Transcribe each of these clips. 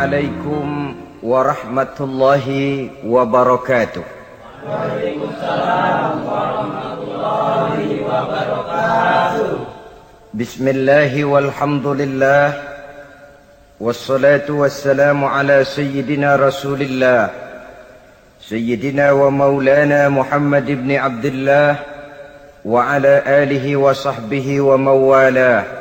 Assalamualaikum warahmatullahi wabarakatuh. Waalaikumsalam warahmatullahi wabarakatuh. Bismillahi walhamdulillah, wassalatu wassalamu ala sayyidina rasulillah, sayyidina wa maulana Muhammad ibn Abdullah wa ala alihi wa sahbihi wa mawalah.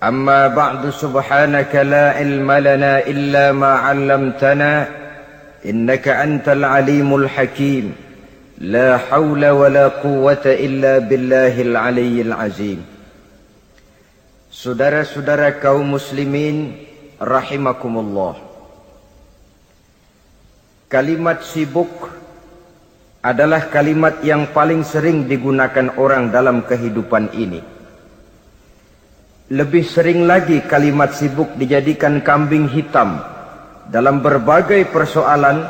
Amma ba'du, subhanaka la ilma lana illa ma 'allamtana innaka antal alimul hakim. La haula wa la quwwata illa billahil aliyyil azim. Saudara-saudara kaum muslimin rahimakumullah. Kalimat sibuk adalah kalimat yang paling sering digunakan orang dalam kehidupan ini. Lebih sering lagi kalimat sibuk dijadikan kambing hitam dalam berbagai persoalan,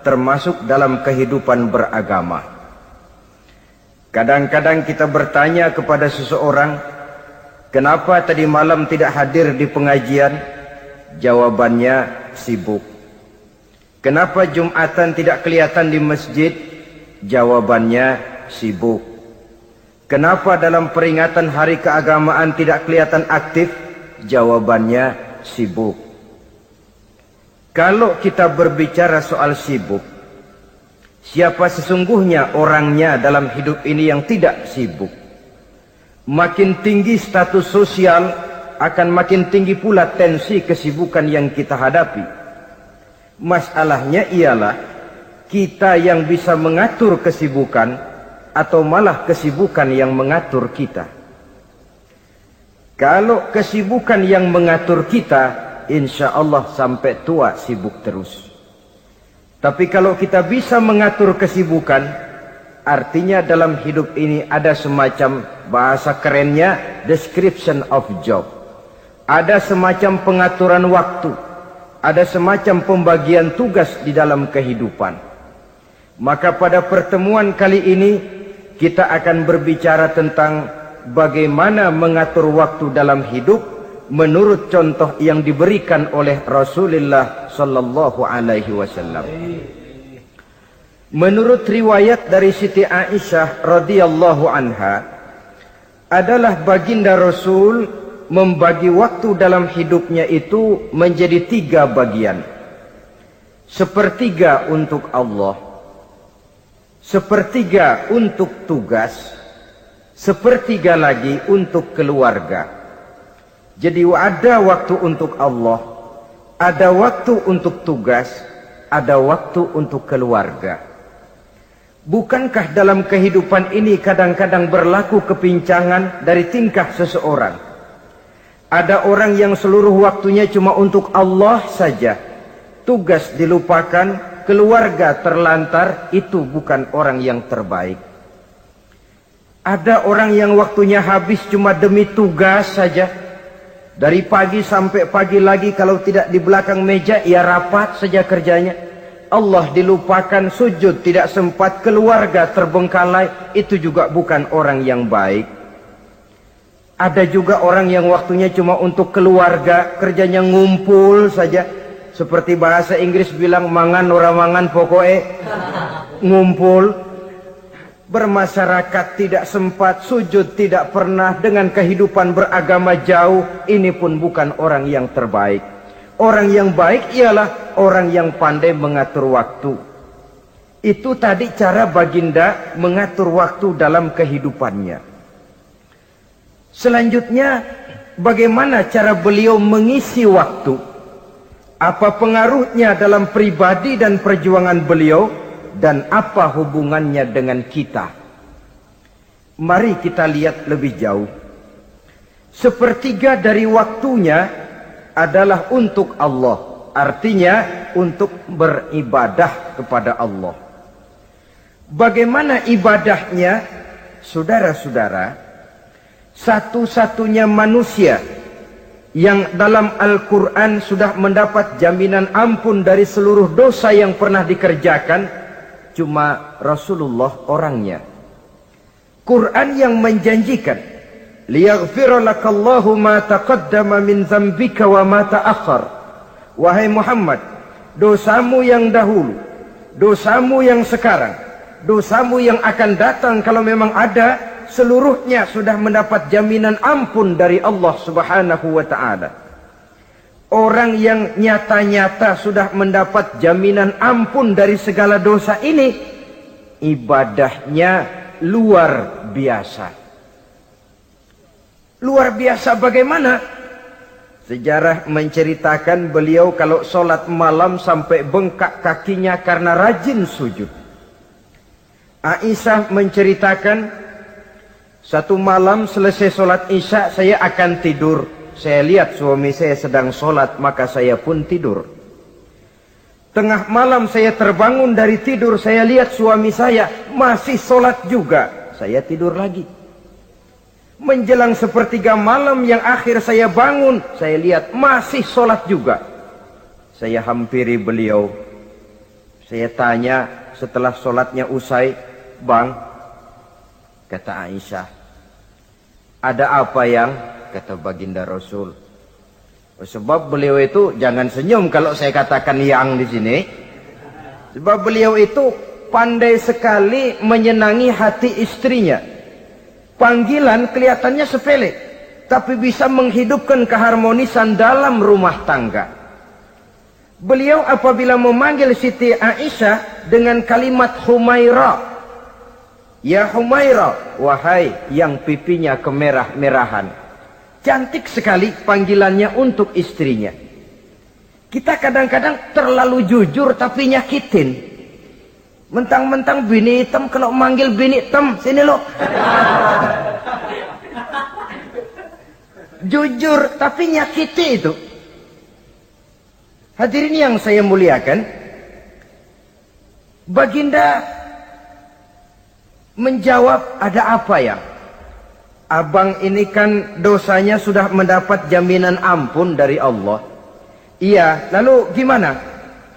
termasuk dalam kehidupan beragama. Kadang-kadang kita bertanya kepada seseorang, kenapa tadi malam tidak hadir di pengajian? Jawabannya, sibuk. Kenapa Jumatan tidak kelihatan di masjid? Jawabannya, sibuk. Kenapa dalam peringatan hari keagamaan tidak kelihatan aktif? Jawabannya, sibuk. Kalau kita berbicara soal sibuk, siapa sesungguhnya orangnya dalam hidup ini yang tidak sibuk? Makin tinggi status sosial, akan makin tinggi pula tensi kesibukan yang kita hadapi. Masalahnya ialah kita yang bisa mengatur kesibukan atau malah kesibukan yang mengatur kita. Kalau kesibukan yang mengatur kita, insya Allah sampai tua sibuk terus. Tapi kalau kita bisa mengatur kesibukan, artinya dalam hidup ini ada semacam, bahasa kerennya, description of job. Ada semacam pengaturan waktu, ada semacam pembagian tugas di dalam kehidupan. Maka pada pertemuan kali ini kita akan berbicara tentang bagaimana mengatur waktu dalam hidup menurut contoh yang diberikan oleh Rasulullah sallallahu alaihi wasallam. Menurut riwayat dari Siti Aisyah radhiyallahu anha, adalah baginda Rasul membagi waktu dalam hidupnya itu menjadi 3 bagian. Sepertiga untuk Allah, sepertiga untuk tugas, sepertiga lagi untuk keluarga. Jadi ada waktu untuk Allah, ada waktu untuk tugas, ada waktu untuk keluarga. Bukankah dalam kehidupan ini kadang-kadang berlaku kepincangan dari tingkah seseorang? Ada orang yang seluruh waktunya cuma untuk Allah saja, tugas dilupakan, keluarga terlantar. Itu bukan orang yang terbaik. Ada orang yang waktunya habis cuma demi tugas saja, dari pagi sampai pagi lagi, kalau tidak di belakang meja ia rapat saja kerjanya. Allah dilupakan, sujud tidak sempat, keluarga terbengkalai. Itu juga bukan orang yang baik. Ada juga orang yang waktunya cuma untuk keluarga, kerjanya ngumpul saja. Seperti bahasa Inggris bilang, mangan ora mangan pokoke ngumpul. Bermasyarakat tidak sempat, sujud tidak pernah, dengan kehidupan beragama jauh. Ini pun bukan orang yang terbaik. Orang yang baik ialah orang yang pandai mengatur waktu. Itu tadi cara baginda mengatur waktu dalam kehidupannya. Selanjutnya, bagaimana cara beliau mengisi waktu? Apa pengaruhnya dalam pribadi dan perjuangan beliau, dan apa hubungannya dengan kita? Mari kita lihat lebih jauh. Sepertiga dari waktunya adalah untuk Allah, artinya untuk beribadah kepada Allah. Bagaimana ibadahnya? Saudara-saudara, satu-satunya manusia yang dalam Al-Quran sudah mendapat jaminan ampun dari seluruh dosa yang pernah dikerjakan, cuma Rasulullah orangnya. Quran yang menjanjikan, liyaghfira lakallahu ma taqaddama min dzambika wa ma ta'akhkhar wahai Muhammad, dosamu yang dahulu, dosamu yang sekarang, dosamu yang akan datang kalau memang ada, seluruhnya sudah mendapat jaminan ampun dari Allah Subhanahu wa ta'ala. Orang yang nyata-nyata sudah mendapat jaminan ampun dari segala dosa ini, ibadahnya luar biasa. Luar biasa bagaimana? Sejarah menceritakan beliau kalau sholat malam sampai bengkak kakinya karena rajin sujud. Aisyah menceritakan, satu malam selesai sholat isya saya akan tidur. Saya lihat suami saya sedang sholat, maka saya pun tidur. Tengah malam saya terbangun dari tidur, saya lihat suami saya masih sholat juga. Saya tidur lagi. Menjelang sepertiga malam yang akhir saya bangun, saya lihat masih sholat juga. Saya hampiri beliau. Saya tanya setelah sholatnya usai, "Bang," kata Aisyah, "ada apa yang?" Kata baginda Rasul. Sebab beliau itu, jangan senyum kalau saya katakan yang di sini. Sebab beliau itu pandai sekali menyenangi hati istrinya. Panggilan kelihatannya sepele, tapi bisa menghidupkan keharmonisan dalam rumah tangga. Beliau apabila memanggil Siti Aisyah dengan kalimat Humaira, "Ya Humaira," wahai yang pipinya kemerah-merahan. Cantik sekali panggilannya untuk istrinya. Kita kadang-kadang terlalu jujur tapi nyakitin. Mentang-mentang bini hitam, kalau manggil bini hitam, sini lo. Jujur tapi nyakiti itu. Hadirin yang saya muliakan, baginda menjawab, "Ada apa ya? Abang ini kan dosanya sudah mendapat jaminan ampun dari Allah." "Iya, lalu gimana?"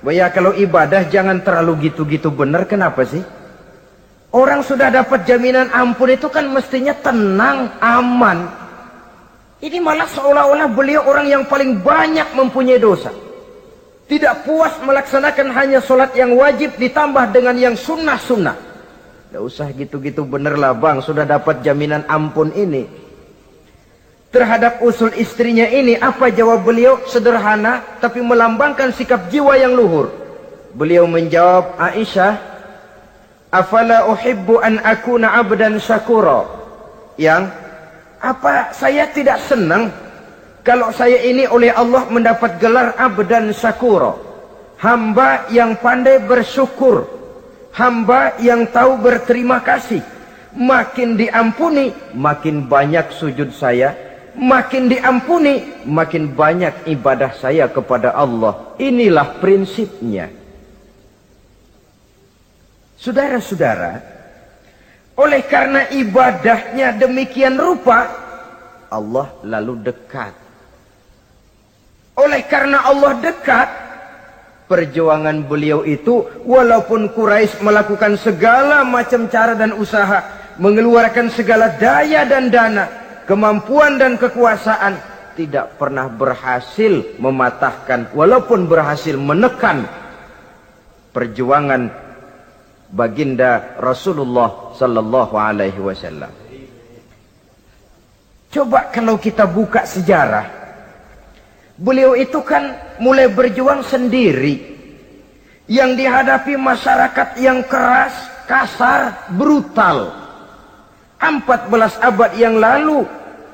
"Ya kalau ibadah jangan terlalu gitu-gitu benar." "Kenapa sih?" "Orang sudah dapat jaminan ampun itu kan mestinya tenang, aman. Ini malah seolah-olah beliau orang yang paling banyak mempunyai dosa. Tidak puas melaksanakan hanya sholat yang wajib ditambah dengan yang sunnah-sunnah. Tidak usah gitu-gitu bener lah bang, sudah dapat jaminan ampun ini." Terhadap usul istrinya ini, apa jawab beliau? Sederhana, tapi melambangkan sikap jiwa yang luhur. Beliau menjawab, "Aisyah, afala uhibbu an akuna abdan syakura." Yang, apa saya tidak senang kalau saya ini oleh Allah mendapat gelar abdan syakura, hamba yang pandai bersyukur, hamba yang tahu berterima kasih. Makin diampuni, makin banyak sujud saya. Makin diampuni, makin banyak ibadah saya kepada Allah. Inilah prinsipnya. Saudara-saudara, oleh karena ibadahnya demikian rupa, Allah lalu dekat. Oleh karena Allah dekat, perjuangan beliau itu, walaupun Quraisy melakukan segala macam cara dan usaha, mengeluarkan segala daya dan dana, kemampuan dan kekuasaan, tidak pernah berhasil mematahkan, walaupun berhasil menekan perjuangan baginda Rasulullah sallallahu alaihi wasallam. Coba kalau kita buka sejarah, beliau itu kan mulai berjuang sendiri, yang dihadapi masyarakat yang keras, kasar, brutal. 14 abad yang lalu,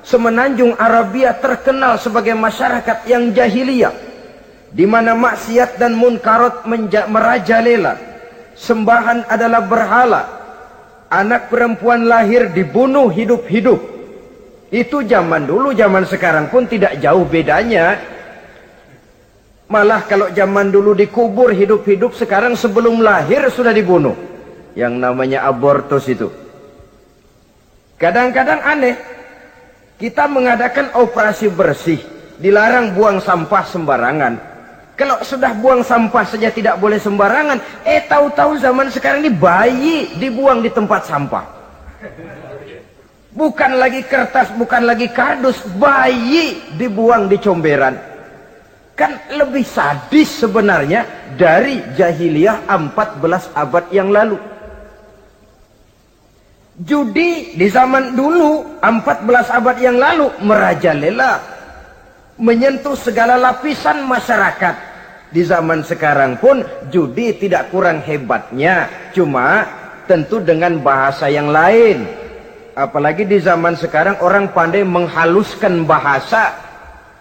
semenanjung Arabia terkenal sebagai masyarakat yang jahiliyah, di mana maksiat dan munkarat merajalela. Sembahan adalah berhala. Anak perempuan lahir dibunuh hidup-hidup. Itu zaman dulu, zaman sekarang pun tidak jauh bedanya. Malah kalau zaman dulu dikubur hidup-hidup, sekarang sebelum lahir sudah dibunuh. Yang namanya abortus itu. Kadang-kadang aneh, kita mengadakan operasi bersih, dilarang buang sampah sembarangan. Kalau sudah buang sampah saja tidak boleh sembarangan, tahu-tahu zaman sekarang ini bayi dibuang di tempat sampah. Bukan lagi kertas, bukan lagi kardus, bayi dibuang di comberan. Kan lebih sadis sebenarnya dari jahiliyah 14 abad yang lalu. Judi di zaman dulu 14 abad yang lalu merajalela, menyentuh segala lapisan masyarakat. Di zaman sekarang pun judi tidak kurang hebatnya, cuma tentu dengan bahasa yang lain. Apalagi di zaman sekarang orang pandai menghaluskan bahasa,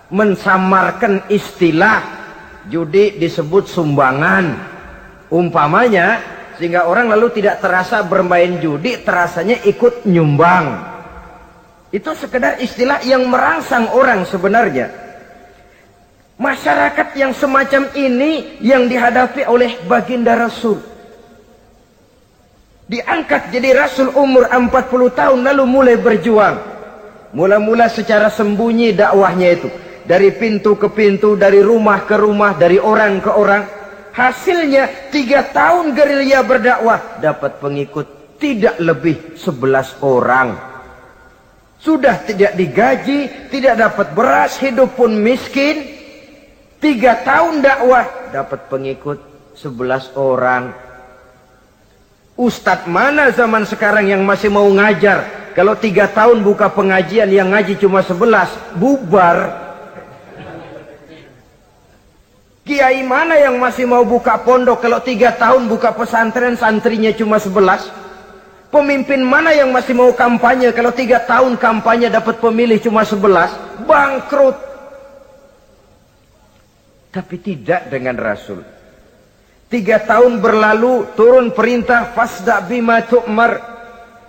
mensamarkan istilah. Judi disebut sumbangan umpamanya, sehingga orang lalu tidak terasa bermain judi, terasanya ikut nyumbang. Itu sekedar istilah yang merangsang orang sebenarnya. Masyarakat yang semacam ini yang dihadapi oleh baginda Rasul. Diangkat jadi Rasul umur 40 tahun lalu mulai berjuang. Mula-mula secara sembunyi dakwahnya itu. Dari pintu ke pintu, dari rumah ke rumah, dari orang ke orang. Hasilnya 3 tahun gerilya berdakwah, dapat pengikut tidak lebih 11 orang. Sudah tidak digaji, tidak dapat beras, hidup pun miskin. 3 tahun dakwah, dapat pengikut 11 orang. Ustadz mana zaman sekarang yang masih mau ngajar? Kalau 3 tahun buka pengajian, yang ngaji cuma 11, bubar. Kiai mana yang masih mau buka pondok kalau 3 tahun buka pesantren, santrinya cuma 11? Pemimpin mana yang masih mau kampanye kalau 3 tahun kampanye dapat pemilih cuma 11? Bangkrut. Tapi tidak dengan Rasul. 3 tahun berlalu, turun perintah fasda bima tu'mar.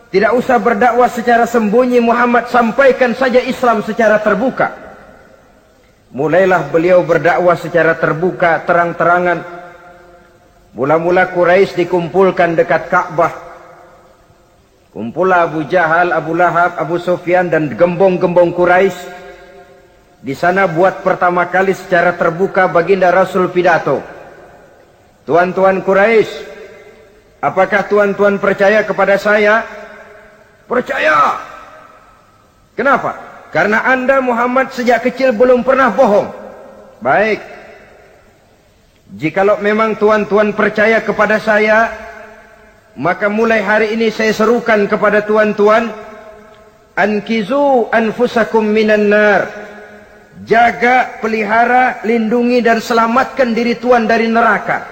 Tidak usah berdakwah secara sembunyi Muhammad, sampaikan saja Islam secara terbuka. Mulailah beliau berdakwah secara terbuka, terang-terangan. Mula-mula Quraisy dikumpulkan dekat Ka'bah. Kumpulah Abu Jahal, Abu Lahab, Abu Sufyan dan gembong-gembong Quraisy. Di sana buat pertama kali secara terbuka baginda Rasul pidato. Tuan-tuan Quraisy, apakah tuan-tuan percaya kepada saya? Percaya. Kenapa? Karena Anda Muhammad sejak kecil belum pernah bohong. Baik. Jikalau memang tuan-tuan percaya kepada saya, maka mulai hari ini saya serukan kepada tuan-tuan, ankizu anfusakum minan nar. Jaga, pelihara, lindungi dan selamatkan diri tuan dari neraka.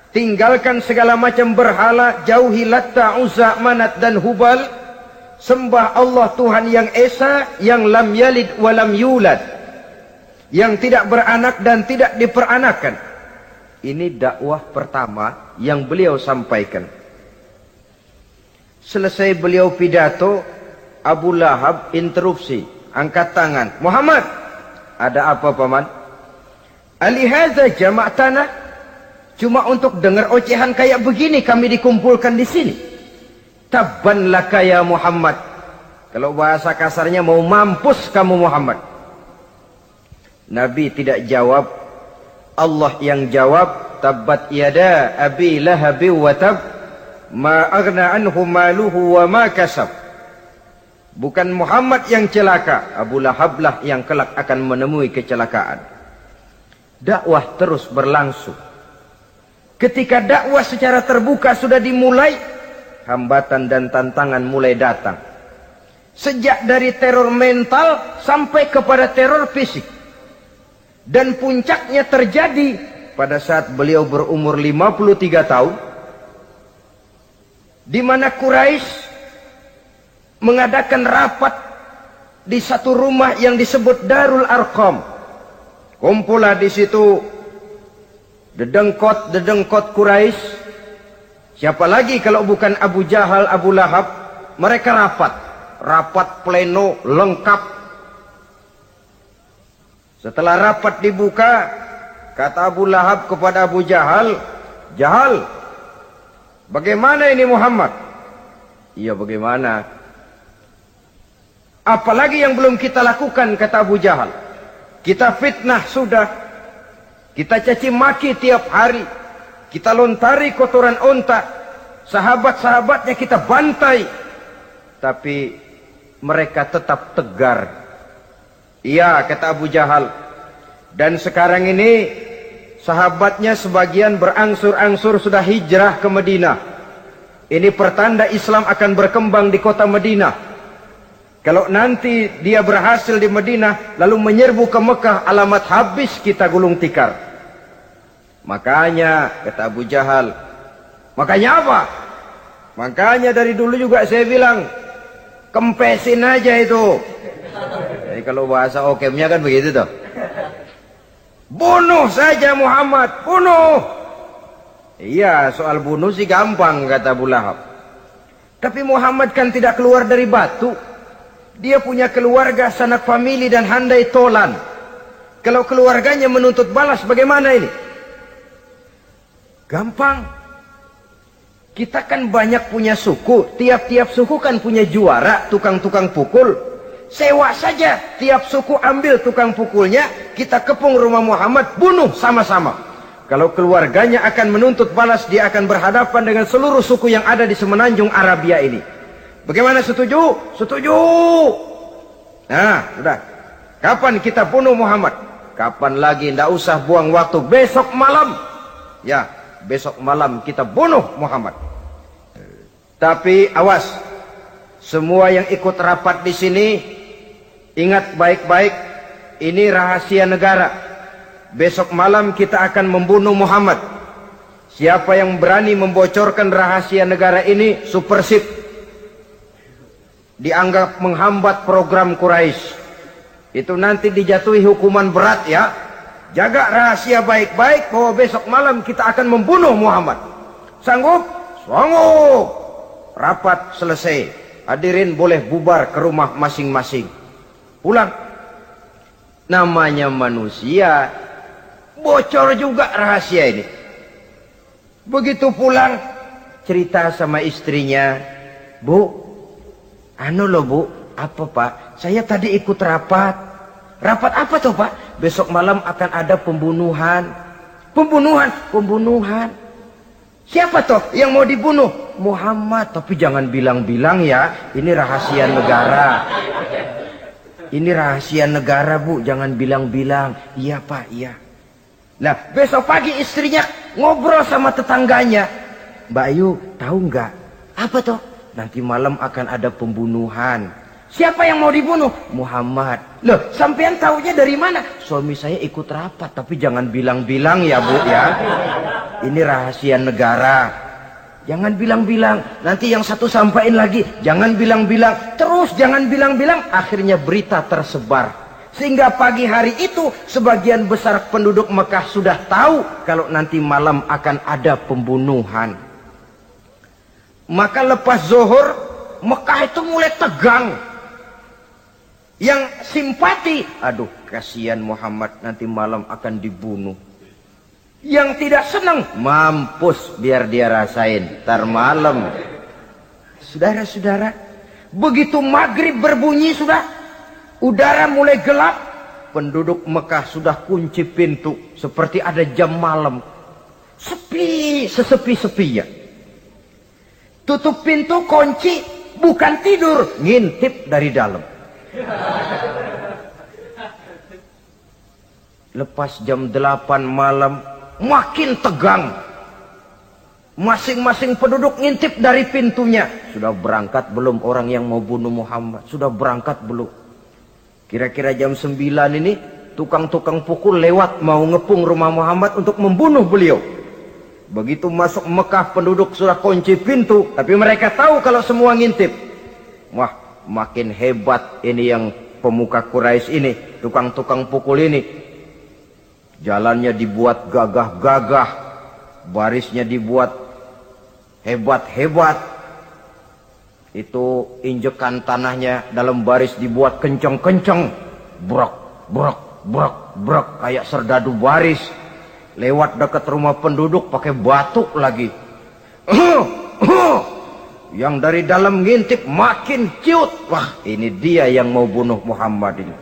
Tinggalkan segala macam berhala, jauhi Latta, Uzza, Manat dan Hubal. Sembah Allah Tuhan yang Esa, yang lam yalid walam yulad, yang tidak beranak dan tidak diperanakan. Ini dakwah pertama yang beliau sampaikan. Selesai beliau pidato, Abu Lahab interupsi, angkat tangan. Muhammad, ada apa paman? Alihaza jama'tana, cuma untuk dengar ocehan kayak begini kami dikumpulkan di sini. Tabban laka ya Muhammad. Kalau bahasa kasarnya mau mampus kamu Muhammad. Nabi tidak jawab, Allah yang jawab. Tabbat yada abi lahabi wa tab, ma aghna anhu maluhu wa ma kasab. Bukan Muhammad yang celaka, Abu Lahab lah yang kelak akan menemui kecelakaan. Dakwah terus berlangsung. Ketika dakwah secara terbuka sudah dimulai, hambatan dan tantangan mulai datang. Sejak dari teror mental sampai kepada teror fisik. Dan puncaknya terjadi pada saat beliau berumur 53 tahun. Di mana Quraisy mengadakan rapat di satu rumah yang disebut Darul Arqam. Kumpulah di situ dedengkot Quraisy. Siapa lagi kalau bukan Abu Jahal, Abu Lahab? Mereka rapat pleno lengkap. Setelah rapat dibuka, kata Abu Lahab kepada Abu Jahal, Jahal, bagaimana ini Muhammad? Iya bagaimana? Apalagi yang belum kita lakukan, kata Abu Jahal. Kita fitnah sudah, kita caci maki tiap hari, kita lontari kotoran onta, sahabat-sahabatnya kita bantai, tapi mereka tetap tegar. Iya, kata Abu Jahal, Dan sekarang ini sahabatnya sebagian berangsur-angsur sudah hijrah ke Madinah. Ini pertanda Islam akan berkembang di kota Madinah. Kalau nanti dia berhasil di Madinah lalu menyerbu ke Mekah, alamat habis kita gulung tikar. Makanya kata Abu Jahal, makanya apa? Makanya dari dulu juga saya bilang, kempesin aja itu. Jadi kalau bahasa okemnya kan begitu toh. Bunuh saja Muhammad, bunuh. Iya, soal bunuh sih gampang kata Abu Lahab. Tapi Muhammad kan tidak keluar dari batu. Dia punya keluarga, sanak famili dan handai tolan. Kalau keluarganya menuntut balas bagaimana ini? Gampang. Kita kan banyak punya suku. Tiap-tiap suku kan punya juara, tukang-tukang pukul. Sewa saja. Tiap suku ambil tukang pukulnya. Kita kepung rumah Muhammad. Bunuh sama-sama. Kalau keluarganya akan menuntut balas, dia akan berhadapan dengan seluruh suku yang ada di semenanjung Arabia ini. Bagaimana, setuju? Setuju. Nah, sudah. Kapan kita bunuh Muhammad? Kapan lagi? Tidak usah buang waktu. Besok malam. Ya, besok malam kita bunuh Muhammad. Tapi awas, semua yang ikut rapat di sini ingat baik-baik, ini rahasia negara. Besok malam kita akan membunuh Muhammad. Siapa yang berani membocorkan rahasia negara ini, supersip, dianggap menghambat program Quraisy. Itu nanti dijatuhi hukuman berat ya. Jaga rahasia baik-baik bahwa besok malam kita akan membunuh Muhammad. Sanggup? Sanggup. Rapat selesai. Hadirin boleh bubar ke rumah masing-masing. Pulang. Namanya manusia, bocor juga rahasia ini. Begitu pulang, cerita sama istrinya, Bu, anu loh Bu, apa Pak? Saya tadi ikut rapat. Rapat apa tuh Pak? Besok malam akan ada pembunuhan. Pembunuhan? Pembunuhan. Siapa toh yang mau dibunuh? Muhammad. Tapi jangan bilang-bilang ya. Ini rahasia negara. Ini rahasia negara Bu. Jangan bilang-bilang. Iya Pak, iya. Nah, besok pagi istrinya ngobrol sama tetangganya. Mbak Ayu, tahu nggak? Apa toh? Nanti malam akan ada pembunuhan. Siapa yang mau dibunuh? Muhammad. Loh, sampean taunya dari mana? Suami saya ikut rapat, tapi jangan bilang-bilang ya Bu ya. Ini rahasia negara. Jangan bilang-bilang. Nanti yang satu sampaikan lagi, jangan bilang-bilang. Terus jangan bilang-bilang, akhirnya berita tersebar. Sehingga pagi hari itu sebagian besar penduduk Mekah sudah tahu kalau nanti malam akan ada pembunuhan. Maka lepas zuhur, Mekah itu mulai tegang. Yang simpati, aduh kasihan Muhammad nanti malam akan dibunuh. Yang tidak senang, mampus biar dia rasain ntar malam. Saudara-saudara, begitu maghrib berbunyi sudah, udara mulai gelap, penduduk Mekah sudah kunci pintu seperti ada jam malam. Sepi, sesepi-sepinya. Tutup pintu, kunci, bukan tidur, ngintip dari dalam. Lepas jam 8 malam makin tegang. Masing-masing penduduk ngintip dari pintunya. Sudah berangkat belum orang yang mau bunuh Muhammad? Sudah berangkat belum? Kira-kira jam 9 ini tukang-tukang pukul lewat mau ngepung rumah Muhammad untuk membunuh beliau. Begitu masuk Mekah penduduk sudah kunci pintu, tapi mereka tahu kalau semua ngintip. Wah, makin hebat ini yang pemuka Quraisy ini, tukang-tukang pukul ini. Jalannya dibuat gagah-gagah, barisnya dibuat hebat-hebat. Itu injekan tanahnya dalam baris dibuat kenceng-kenceng, brok, brok, brok, brok, kayak serdadu baris. Lewat dekat rumah penduduk pakai batuk lagi. Yang dari dalam ngintip makin ciut. Wah, ini dia yang mau bunuh Muhammad ini.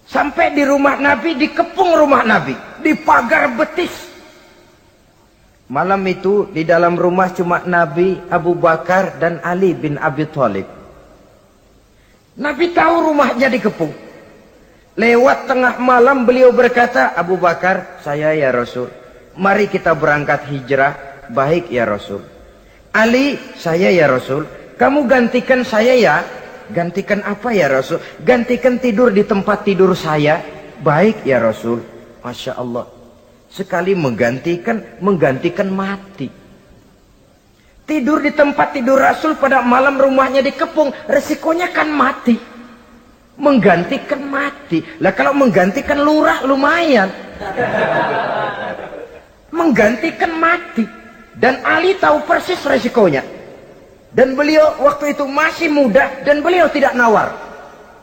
Sampai di rumah Nabi, dikepung rumah Nabi, di pagar betis. Malam itu di dalam rumah cuma Nabi, Abu Bakar dan Ali bin Abi Thalib. Nabi tahu rumahnya dikepung. Lewat tengah malam beliau berkata, Abu Bakar, saya ya Rasul. Mari kita berangkat hijrah. Baik ya Rasul. Ali, saya ya Rasul. Kamu gantikan saya ya. Gantikan apa ya Rasul? Gantikan tidur di tempat tidur saya. Baik ya Rasul. Masya Allah. Sekali menggantikan mati. Tidur di tempat tidur Rasul pada malam rumahnya dikepung. Resikonya kan mati. Menggantikan mati. Lah kalau menggantikan lurah lumayan. Menggantikan mati. Dan Ali tahu persis resikonya. Dan beliau waktu itu masih muda dan beliau tidak nawar.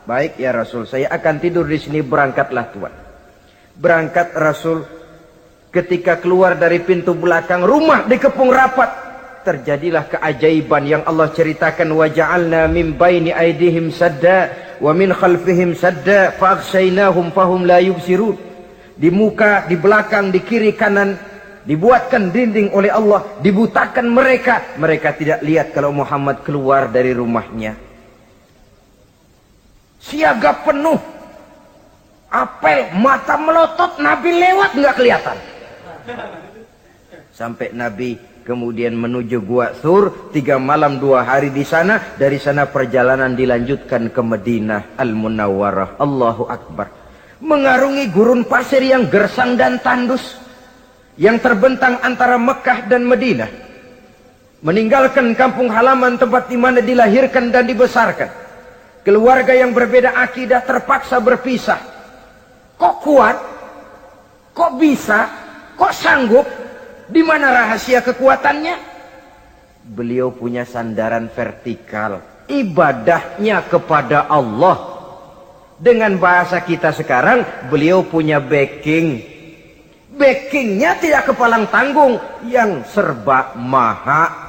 Baik ya Rasul, saya akan tidur di sini, berangkatlah Tuhan. Berangkat Rasul, ketika keluar dari pintu belakang rumah dikepung rapat. Terjadilah keajaiban yang Allah ceritakan, wa ja'alna min baini aydihim sadda wa min khalfihim sadda fa aghshaynahum fahum la yubsirun. Di muka, di belakang, di kiri kanan dibuatkan dinding oleh Allah, dibutakan mereka. Mereka tidak lihat kalau Muhammad keluar dari rumahnya. Siaga penuh, apel, mata melotot, Nabi lewat nggak kelihatan. Sampai Nabi kemudian menuju Gua Thur, 3 malam 2 hari di sana. Dari sana perjalanan dilanjutkan ke Madinah Al-Munawwarah. Allahu Akbar. Mengarungi gurun pasir yang gersang dan tandus, yang terbentang antara Mekah dan Madinah. Meninggalkan kampung halaman tempat di mana dilahirkan dan dibesarkan. Keluarga yang berbeda akidah terpaksa berpisah. Kok kuat? Kok bisa? Kok sanggup? Di mana rahasia kekuatannya? Beliau punya sandaran vertikal. Ibadahnya kepada Allah. Dengan bahasa kita sekarang, beliau punya backing. Backingnya tidak kepalang tanggung, yang serba maha.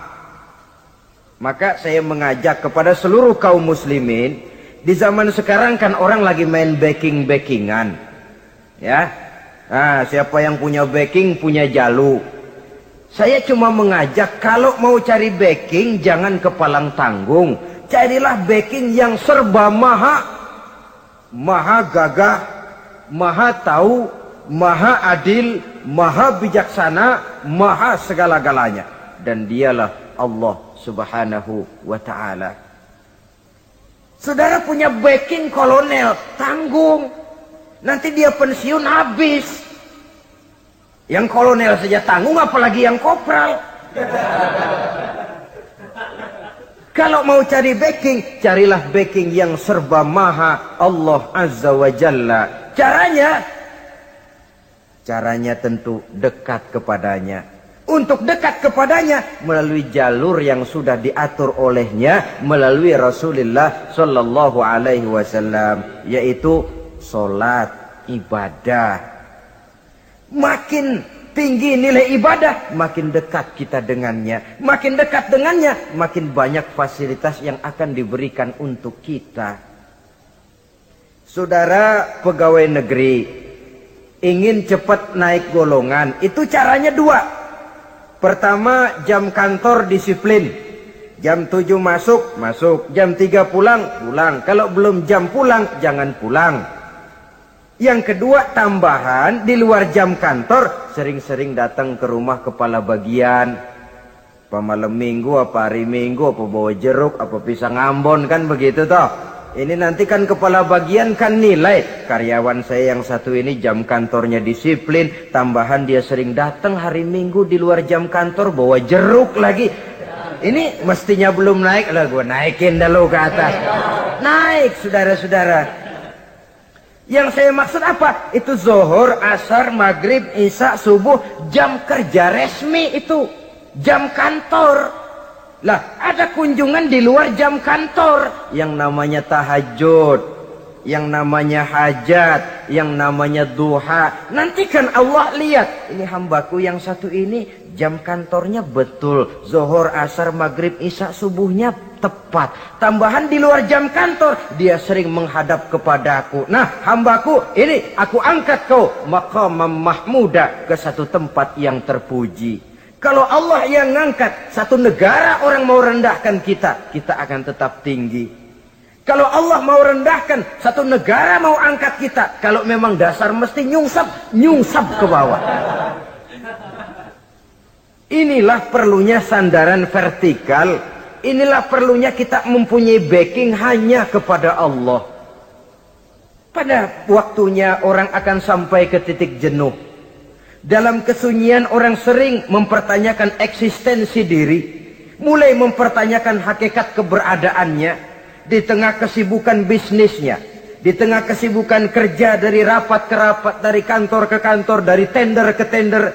Maka saya mengajak kepada seluruh kaum muslimin, di zaman sekarang kan orang lagi main backing-backingan. Ya. Nah, siapa yang punya backing punya jalu. Saya cuma mengajak, kalau mau cari backing jangan kepalang tanggung. Carilah backing yang serba maha. Maha gagah, maha tahu, maha adil, maha bijaksana, maha segala-galanya. Dan dialah Allah Subhanahu wa ta'ala. Saudara punya backing kolonel, tanggung. Nanti dia pensiun habis. Yang kolonel saja tanggung, apalagi yang kopral. Kalau mau cari backing, carilah backing yang serba maha, Allah Azza wa Jalla. Caranya tentu dekat kepadanya. Untuk dekat kepadanya melalui jalur yang sudah diatur olehnya, melalui Rasulullah Sallallahu Alaihi Wasallam, yaitu solat, ibadah. Makin tinggi nilai ibadah, makin dekat kita dengannya. Makin dekat dengannya, makin banyak fasilitas yang akan diberikan untuk kita. Saudara pegawai negeri ingin cepat naik golongan, itu caranya 2. Pertama, jam kantor disiplin. Jam 7 masuk. Jam 3 pulang. Kalau belum jam pulang, jangan pulang. Yang kedua, tambahan di luar jam kantor, sering-sering datang ke rumah kepala bagian. Apa malam minggu, apa hari minggu, apa bawa jeruk, apa pisang Ambon, kan begitu toh. Ini nanti kan kepala bagian kan nilai. Karyawan saya yang satu ini jam kantornya disiplin, tambahan dia sering datang hari minggu di luar jam kantor bawa jeruk lagi. Ini mestinya belum naik lah, gue naikin dulu ke atas. Naik, saudara-saudara. Yang saya maksud apa? Itu zuhur, asar, maghrib, isya, subuh, jam kerja resmi itu. Jam kantor. Lah, ada kunjungan di luar jam kantor. Yang namanya tahajud, yang namanya hajat, yang namanya duha. Nanti kan Allah lihat, ini hambaku yang satu ini jam kantornya betul. Zuhur, asar, maghrib, isya, subuhnya tepat. Tambahan di luar jam kantor, dia sering menghadap kepadaku. Nah, hambaku ini aku angkat kau maqamam mahmuda, ke satu tempat yang terpuji. Kalau Allah yang ngangkat, satu negara orang mau rendahkan kita, kita akan tetap tinggi. Kalau Allah mau rendahkan, satu negara mau angkat kita, kalau memang dasar mesti nyungsap ke bawah. Inilah perlunya sandaran vertikal. Inilah perlunya kita mempunyai backing hanya kepada Allah. Pada waktunya orang akan sampai ke titik jenuh. Dalam kesunyian orang sering mempertanyakan eksistensi diri. Mulai mempertanyakan hakikat keberadaannya. Di tengah kesibukan bisnisnya, di tengah kesibukan kerja dari rapat ke rapat, dari kantor ke kantor, dari tender ke tender,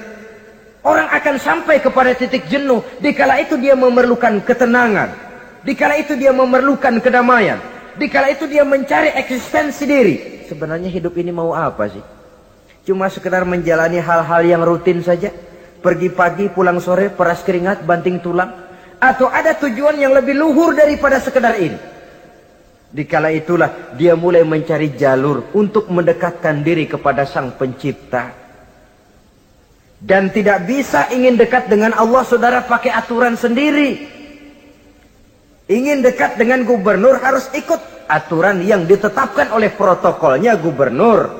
orang akan sampai kepada titik jenuh. Dikala itu dia memerlukan ketenangan, dikala itu dia memerlukan kedamaian, dikala itu dia mencari eksistensi diri. Sebenarnya hidup ini mau apa sih? Cuma sekedar menjalani hal-hal yang rutin saja, pergi pagi pulang sore, peras keringat banting tulang, atau ada tujuan yang lebih luhur daripada sekedar ini? Dikala itulah dia mulai mencari jalur untuk mendekatkan diri kepada Sang Pencipta. Dan tidak bisa ingin dekat dengan Allah, saudara, pakai aturan sendiri. Ingin dekat dengan gubernur harus ikut aturan yang ditetapkan oleh protokolnya gubernur.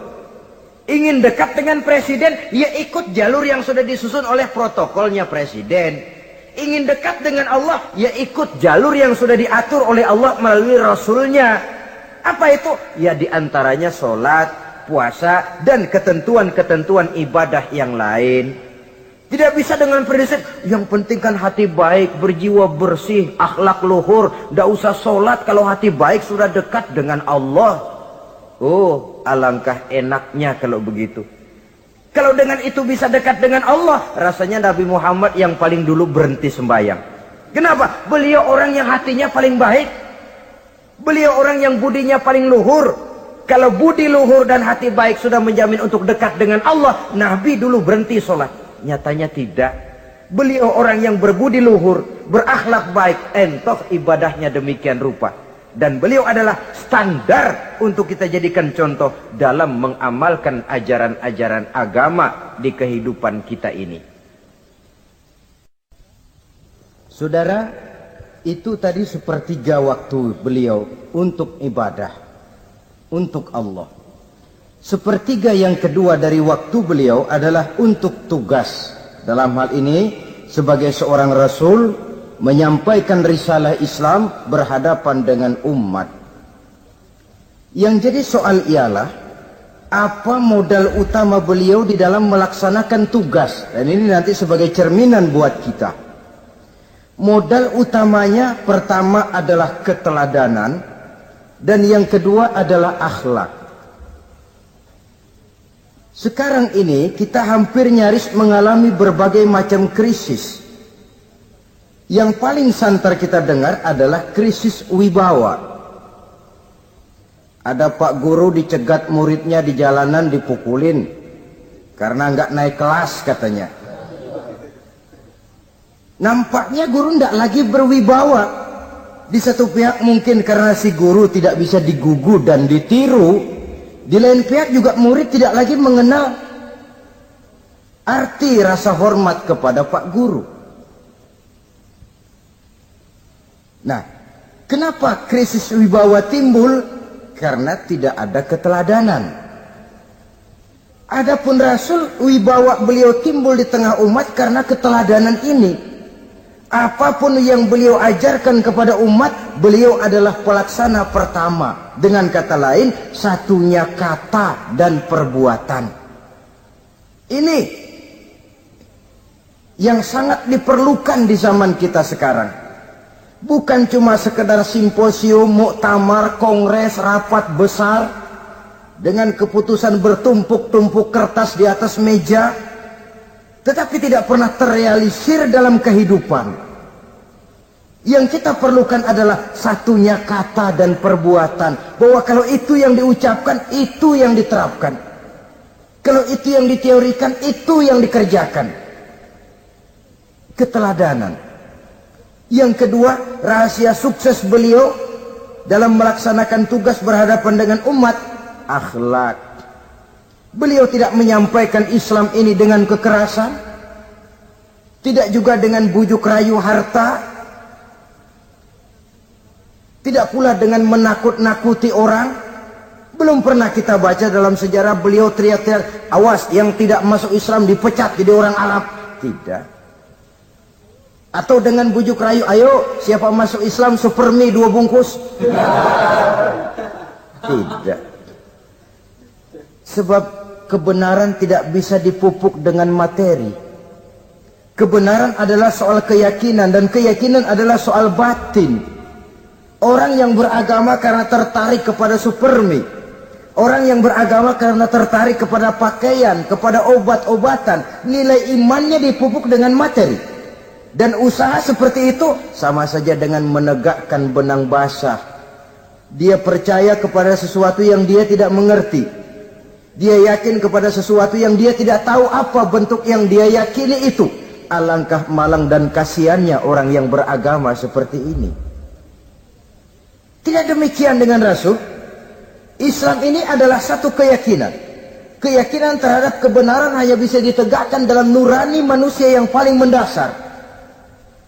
Ingin dekat dengan presiden, ya ikut jalur yang sudah disusun oleh protokolnya presiden. Ingin dekat dengan Allah, ya ikut jalur yang sudah diatur oleh Allah melalui Rasulnya. Apa itu? Ya diantaranya sholat, puasa, dan ketentuan-ketentuan ibadah yang lain. Tidak bisa dengan prinsip, yang penting kan hati baik, berjiwa bersih, akhlak luhur. Tidak usah sholat kalau hati baik sudah dekat dengan Allah. Oh, alangkah enaknya kalau begitu. Kalau dengan itu bisa dekat dengan Allah, rasanya Nabi Muhammad yang paling dulu berhenti sembahyang. Kenapa? Beliau orang yang hatinya paling baik. Beliau orang yang budinya paling luhur. Kalau budi luhur dan hati baik sudah menjamin untuk dekat dengan Allah, Nabi dulu berhenti sholat. Nyatanya tidak. Beliau orang yang berbudi luhur, berakhlak baik, entoh ibadahnya demikian rupa. Dan beliau adalah standar untuk kita jadikan contoh dalam mengamalkan ajaran-ajaran agama di kehidupan kita ini. Saudara, itu tadi sepertiga waktu beliau untuk ibadah, untuk Allah. Sepertiga yang kedua dari waktu beliau adalah untuk tugas. Dalam hal ini, sebagai seorang Rasul, menyampaikan risalah Islam berhadapan dengan umat. Yang jadi soal ialah, apa modal utama beliau di dalam melaksanakan tugas? Dan ini nanti sebagai cerminan buat kita. Modal utamanya pertama adalah keteladanan, dan yang kedua adalah akhlak. Sekarang ini kita hampir nyaris mengalami berbagai macam krisis. Yang paling santer kita dengar adalah krisis wibawa. Ada pak guru dicegat muridnya di jalanan, dipukulin karena nggak naik kelas katanya. Nampaknya guru nggak lagi berwibawa. Di satu pihak mungkin karena si guru tidak bisa digugu dan ditiru. Di lain pihak juga murid tidak lagi mengenal arti rasa hormat kepada pak guru. Nah, kenapa krisis wibawa timbul? Karena tidak ada keteladanan. Adapun Rasul, wibawa beliau timbul di tengah umat karena keteladanan ini. Apapun yang beliau ajarkan kepada umat, beliau adalah pelaksana pertama. Dengan kata lain, satunya kata dan perbuatan. Ini yang sangat diperlukan di zaman kita sekarang. Bukan cuma sekedar simposium, muktamar, kongres, rapat besar dengan keputusan bertumpuk-tumpuk kertas di atas meja, tetapi tidak pernah terrealisir dalam kehidupan. Yang kita perlukan adalah satunya kata dan perbuatan. Bahwa kalau itu yang diucapkan, itu yang diterapkan. Kalau itu yang diteorikan, itu yang dikerjakan. Keteladanan. Yang kedua, rahasia sukses beliau dalam melaksanakan tugas berhadapan dengan umat, akhlak. Beliau tidak menyampaikan Islam ini dengan kekerasan, tidak juga dengan bujuk rayu harta, Tidak pula dengan menakut-nakuti orang. Belum pernah kita baca dalam sejarah beliau teriak-teriak, awas yang tidak masuk Islam dipecat jadi orang Arab. Tidak. Atau dengan bujuk rayu, ayo siapa masuk Islam super mie 2 bungkus. Tidak. Sebab kebenaran tidak bisa dipupuk dengan materi. Kebenaran adalah soal keyakinan, dan keyakinan adalah soal batin. Orang yang beragama karena tertarik kepada super mie, orang yang beragama karena tertarik kepada pakaian, kepada obat-obatan, nilai imannya dipupuk dengan materi. Dan usaha seperti itu sama saja dengan menegakkan benang basah. Dia percaya kepada sesuatu yang dia tidak mengerti. Dia yakin kepada sesuatu yang dia tidak tahu apa bentuk yang dia yakini itu. Alangkah malang dan kasihannya orang yang beragama seperti ini. Tidak demikian dengan Rasul. Islam ini adalah satu keyakinan. Keyakinan terhadap kebenaran hanya bisa ditegakkan dalam nurani manusia yang paling mendasar.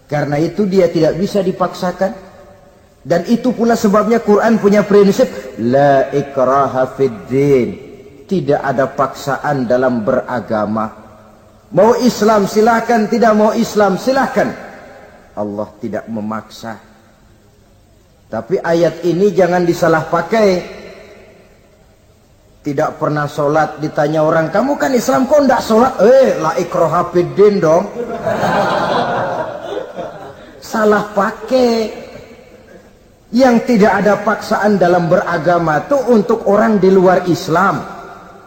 Karena itu dia tidak bisa dipaksakan. Dan itu pula sebabnya Quran punya prinsip la ikraha fid din. Tidak ada paksaan dalam beragama. Mau Islam silahkan, tidak mau Islam silahkan. Allah tidak memaksa. Tapi ayat ini jangan disalah pakai. Tidak pernah sholat, ditanya orang, kamu kan Islam kok tidak sholat? La ikraha fid din dong. Salah pakai. Yang tidak ada paksaan dalam beragama itu untuk orang di luar Islam.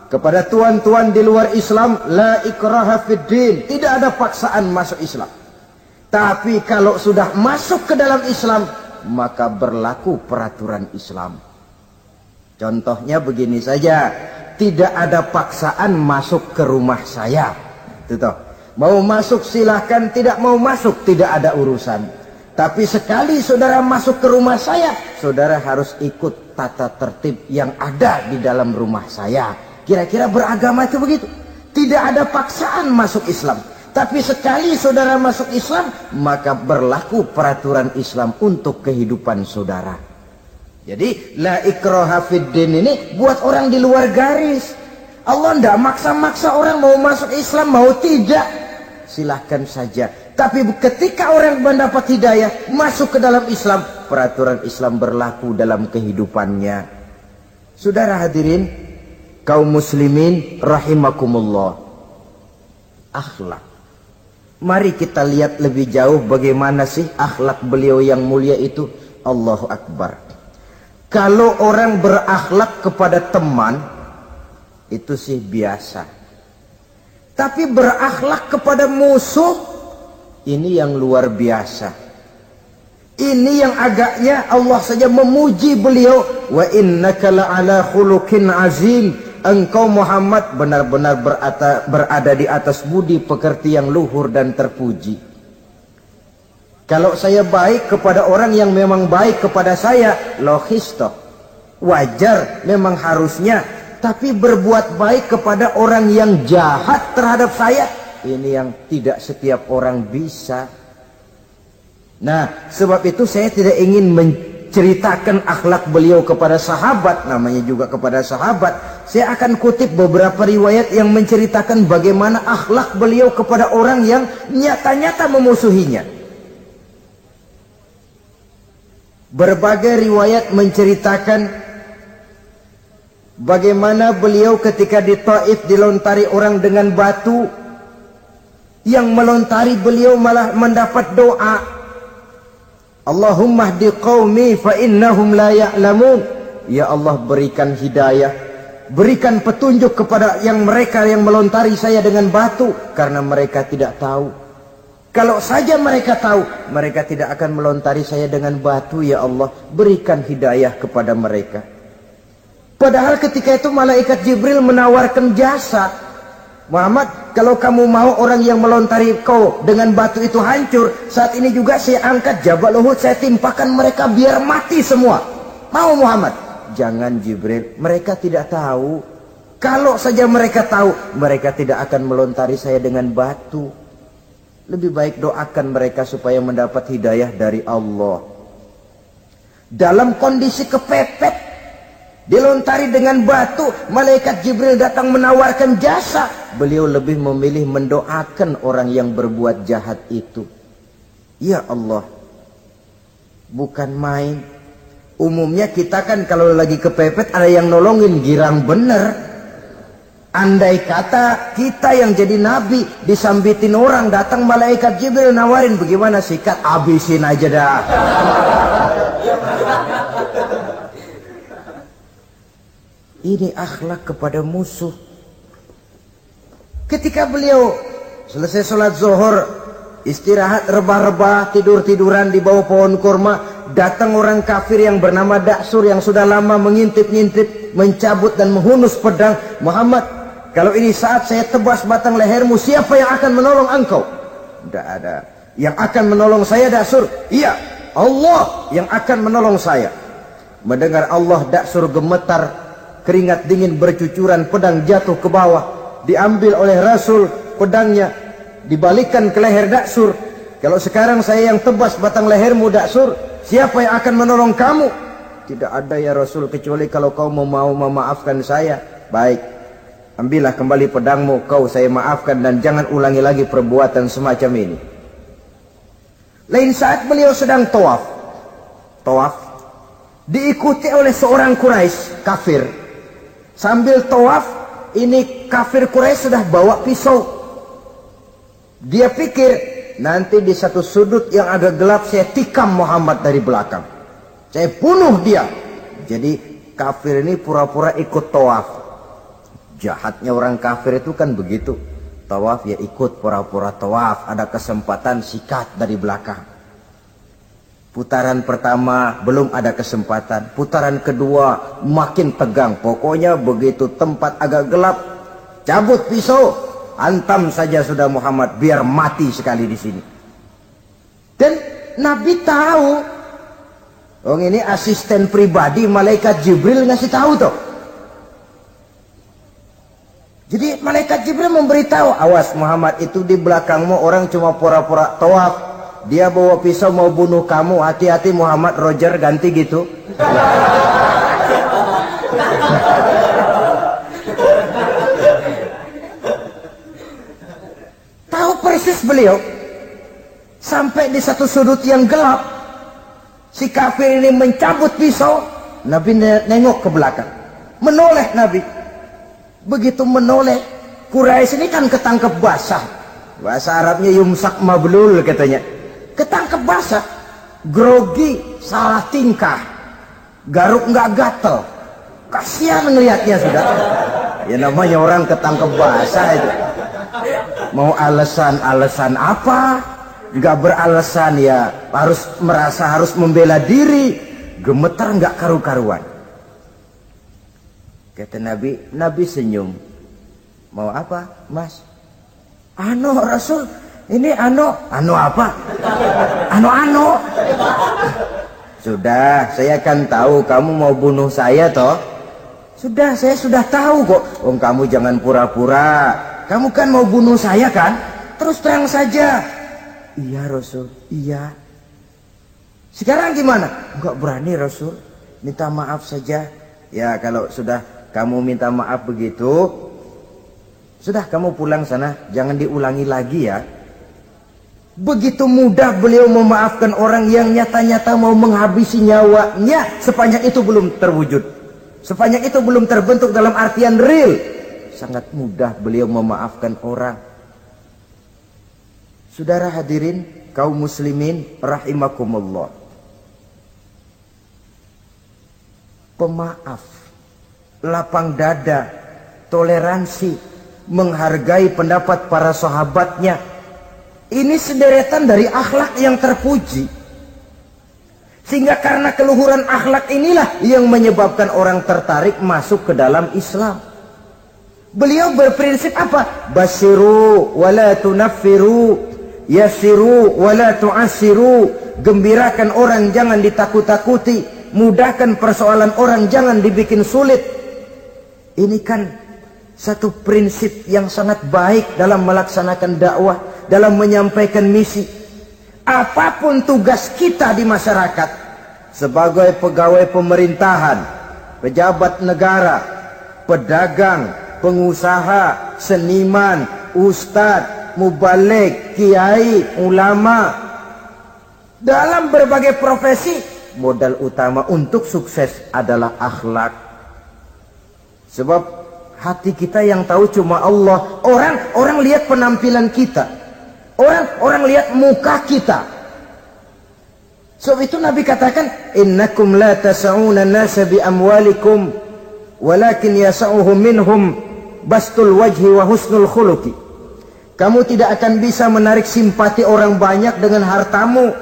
Kepada tuan-tuan di luar Islam, la ikraha fid din, tidak ada paksaan masuk Islam. Tapi kalau sudah masuk ke dalam Islam, maka berlaku peraturan Islam. Contohnya begini saja, tidak ada paksaan masuk ke rumah saya. Itu toh. Mau masuk silahkan, tidak mau masuk tidak ada urusan. Tapi sekali saudara masuk ke rumah saya, saudara harus ikut tata tertib yang ada di dalam rumah saya. Kira-kira beragama itu begitu. Tidak ada paksaan masuk Islam. Tapi sekali saudara masuk Islam, maka berlaku peraturan Islam untuk kehidupan saudara. Jadi la ikraha fid din ini buat orang di luar garis. Allah tidak maksa-maksa orang mau masuk Islam, mau tidak. Silahkan saja. Tapi ketika orang mendapat hidayah, masuk ke dalam Islam, peraturan Islam berlaku dalam kehidupannya. Saudara hadirin, kaum muslimin rahimakumullah. Akhlak. Mari kita lihat lebih jauh bagaimana sih akhlak beliau yang mulia itu. Allahu Akbar. Kalau orang berakhlak kepada teman, itu sih biasa. Tapi berakhlak kepada musuh, ini yang luar biasa. Ini yang agaknya Allah saja memuji beliau. Wa innaka la'ala khuluqin azim. Engkau Muhammad benar-benar berada di atas budi pekerti yang luhur dan terpuji. Kalau saya baik kepada orang yang memang baik kepada saya, logis toh. Wajar, memang harusnya. Tapi berbuat baik kepada orang yang jahat terhadap saya, ini yang tidak setiap orang bisa. Nah, sebab itu saya tidak ingin menceritakan akhlak beliau kepada sahabat, namanya juga kepada sahabat. Saya akan kutip beberapa riwayat yang menceritakan bagaimana akhlak beliau kepada orang yang nyata-nyata memusuhinya. Berbagai riwayat menceritakan bagaimana beliau ketika di Taif dilontari orang dengan batu. Yang melontari beliau malah mendapat doa. Allahumma hdi qaumi fa innahum la ya'lamun. Ya Allah, berikan hidayah, berikan petunjuk kepada mereka yang melontari saya dengan batu, karena mereka tidak tahu. Kalau saja mereka tahu, mereka tidak akan melontari saya dengan batu. Ya Allah, berikan hidayah kepada mereka. Padahal ketika itu malaikat Jibril menawarkan jasa. Muhammad, kalau kamu mau orang yang melontari kau dengan batu itu hancur, saat ini juga saya angkat Jabal Uhud, saya timpakan mereka biar mati semua. Mau Muhammad? Jangan Jibril, mereka tidak tahu. Kalau saja mereka tahu, mereka tidak akan melontari saya dengan batu. Lebih baik doakan mereka supaya mendapat hidayah dari Allah. dalam kondisi kepepet, dilontari dengan batu, malaikat Jibril datang menawarkan jasa. Beliau lebih memilih mendoakan orang yang berbuat jahat itu. Ya Allah, bukan main. Umumnya kita kan kalau lagi kepepet ada yang nolongin, girang bener. Andai kata kita yang jadi nabi, disambitin orang, datang malaikat Jibril nawarin, bagaimana sikat? Abisin aja dah. Ini akhlak kepada musuh. Ketika beliau selesai sholat zuhur, istirahat rebah-rebah, tidur-tiduran di bawah pohon kurma, datang orang kafir yang bernama Daksur yang sudah lama mengintip-ngintip, mencabut dan menghunus pedang. Muhammad, kalau ini saat saya tebas batang lehermu, siapa yang akan menolong engkau? Tidak ada. Yang akan menolong saya Daksur? Iya, Allah yang akan menolong saya. Mendengar Allah, Daksur gemetar, keringat dingin bercucuran, pedang jatuh ke bawah. Diambil oleh Rasul pedangnya, dibalikkan ke leher Daksur. Kalau sekarang saya yang tebas batang lehermu Daksur, siapa yang akan menolong kamu? Tidak ada ya Rasul, kecuali kalau kau mau memaafkan saya. Baik, ambillah kembali pedangmu, kau saya maafkan dan jangan ulangi lagi perbuatan semacam ini. Lain saat beliau sedang tawaf, diikuti oleh seorang Quraisy kafir. Sambil tawaf, ini kafir Quraisy sudah bawa pisau. Dia pikir nanti di satu sudut yang agak gelap saya tikam Muhammad dari belakang, saya bunuh dia. Jadi kafir ini pura-pura ikut tawaf. Jahatnya orang kafir itu kan begitu. Tawaf ya ikut pura-pura tawaf. Ada kesempatan sikat dari belakang. Putaran pertama belum ada kesempatan. Putaran kedua makin tegang. Pokoknya begitu tempat agak gelap, cabut pisau, hantam saja sudah Muhammad, biar mati sekali di sini. Dan Nabi tahu. Oh, ini asisten pribadi malaikat Jibril ngasih tahu tuh. Jadi malaikat Jibril memberitahu, awas Muhammad, itu di belakangmu orang cuma pura-pura tawaf. Dia bawa pisau mau bunuh kamu, hati-hati Muhammad. Roger ganti gitu. Tahu persis beliau. Sampai di satu sudut yang gelap, si kafir ini mencabut pisau. Nabi nengok ke belakang, menoleh Nabi. Begitu menoleh, Quraisy ini kan ketangkep basah. Bahasa Arabnya yumsak mablul katanya. Ketangkep basah, grogi, salah tingkah, garuk nggak gatel. Kasihan ngelihatnya sudah. Ya namanya orang ketangkep basah itu. Mau alasan apa? Nggak beralasan ya, harus merasa harus membela diri. Gemetar nggak karu-karuan. Kata Nabi senyum. Mau apa, Mas? Ano Rasul, ini ano apa? Ano. Sudah, saya kan tahu kamu mau bunuh saya toh. Sudah, saya sudah tahu kok. Oh, kamu jangan pura-pura. Kamu kan mau bunuh saya kan? Terus terang saja. Iya Rasul, iya. Sekarang gimana? Enggak berani Rasul. Minta maaf saja. Ya kalau sudah kamu minta maaf begitu, sudah kamu pulang sana, jangan diulangi lagi ya. Begitu mudah beliau memaafkan orang yang nyata-nyata mau menghabisi nyawanya. Sepanjang itu belum terwujud, sepanjang itu belum terbentuk dalam artian real. Sangat mudah beliau memaafkan orang. Saudara hadirin kaum muslimin rahimakumullah, pemaaf, lapang dada, toleransi, menghargai pendapat para sahabatnya. Ini sederetan dari akhlak yang terpuji. Sehingga karena keluhuran akhlak inilah yang menyebabkan orang tertarik masuk ke dalam Islam. Beliau berprinsip apa? Basyiru wala tunaffiru, yassiru wala tu'assiru. Gembirakan orang, jangan ditakut-takuti. Mudahkan persoalan orang, jangan dibikin sulit. Ini kan satu prinsip yang sangat baik dalam melaksanakan dakwah, dalam menyampaikan misi. Apapun tugas kita di masyarakat, sebagai pegawai pemerintahan, pejabat negara, pedagang, pengusaha, seniman, ustadz, mubalik, kiai, ulama. Dalam berbagai profesi, modal utama untuk sukses adalah akhlak. Sebab hati kita yang tahu cuma Allah. Orang lihat penampilan kita, orang lihat muka kita. Sebab itu Nabi katakan, innakum la tas'una an-nasa bi amwalikum walakin yas'uhum minhum bastul wajhi wa husnul khuluqi. Kamu tidak akan bisa menarik simpati orang banyak dengan hartamu,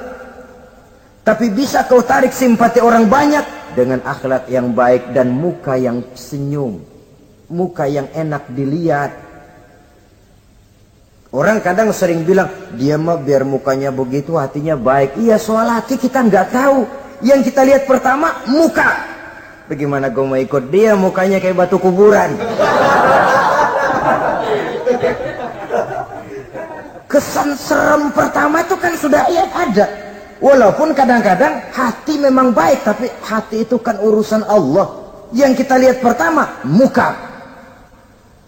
tapi bisa kau tarik simpati orang banyak dengan akhlak yang baik dan muka yang senyum, muka yang enak dilihat. Orang kadang sering bilang, dia mah biar mukanya begitu hatinya baik. Iya, soal hati kita nggak tahu. Yang kita lihat pertama muka. Bagaimana gue mau ikut dia, mukanya kayak batu kuburan. Kesan serem pertama itu kan sudah ada. Walaupun kadang-kadang hati memang baik, tapi hati itu kan urusan Allah. Yang kita lihat pertama muka.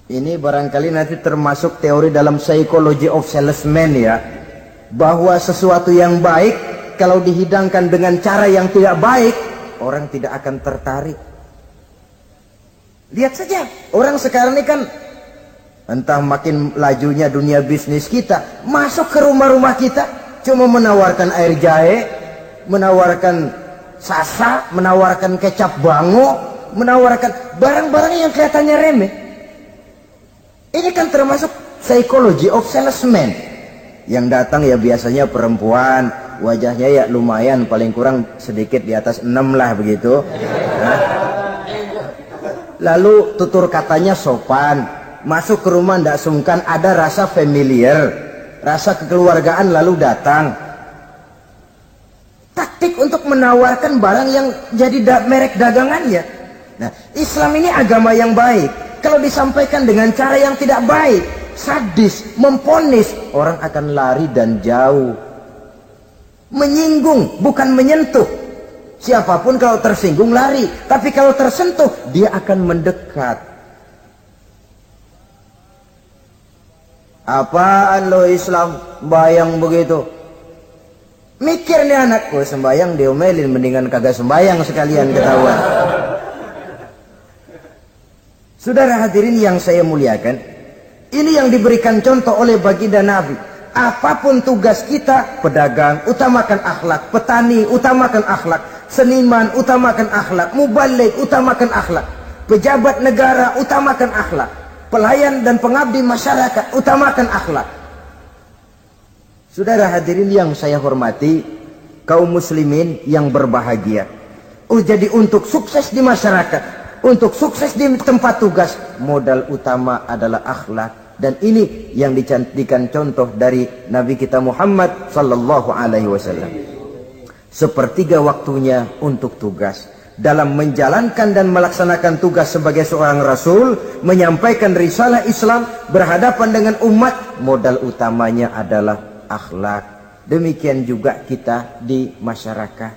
Ini barangkali nanti termasuk teori dalam psychology of salesman ya, bahwa sesuatu yang baik kalau dihidangkan dengan cara yang tidak baik, orang tidak akan tertarik. Lihat saja, orang sekarang ini kan entah makin lajunya dunia bisnis kita, masuk ke rumah-rumah kita cuma menawarkan air jahe, menawarkan sasa, menawarkan kecap bango, menawarkan barang-barang yang kelihatannya remeh. Ini kan termasuk psychology of salesman. Yang datang ya biasanya perempuan, wajahnya ya lumayan, paling kurang sedikit di atas 6 lah begitu. Nah. Lalu tutur katanya sopan, masuk ke rumah ndak sungkan, ada rasa familiar, rasa kekeluargaan, lalu datang. Taktik untuk menawarkan barang yang jadi merek dagangannya. Nah, Islam ini agama yang baik. Kalau disampaikan dengan cara yang tidak baik, sadis, memponis, orang akan lari dan jauh. Menyinggung, bukan menyentuh. Siapapun kalau tersinggung lari, tapi kalau tersentuh, dia akan mendekat. Apaan lo Islam bayang begitu? Mikir nih anak, gue sembayang diomelin, mendingan kagak sembayang sekalian ketahuan. Saudara hadirin yang saya muliakan, ini yang diberikan contoh oleh baginda Nabi. Apapun tugas kita, pedagang utamakan akhlak, petani utamakan akhlak, seniman utamakan akhlak, mubalik utamakan akhlak, pejabat negara utamakan akhlak, pelayan dan pengabdi masyarakat utamakan akhlak. Saudara hadirin yang saya hormati, kaum muslimin yang berbahagia. Jadi untuk sukses di masyarakat, untuk sukses di tempat tugas, modal utama adalah akhlak. Dan ini yang dicantikan contoh dari Nabi kita Muhammad sallallahu alaihi wasallam. Sepertiga waktunya untuk tugas. Dalam menjalankan dan melaksanakan tugas sebagai seorang rasul, menyampaikan risalah Islam, berhadapan dengan umat, modal utamanya adalah akhlak. Demikian juga kita di masyarakat.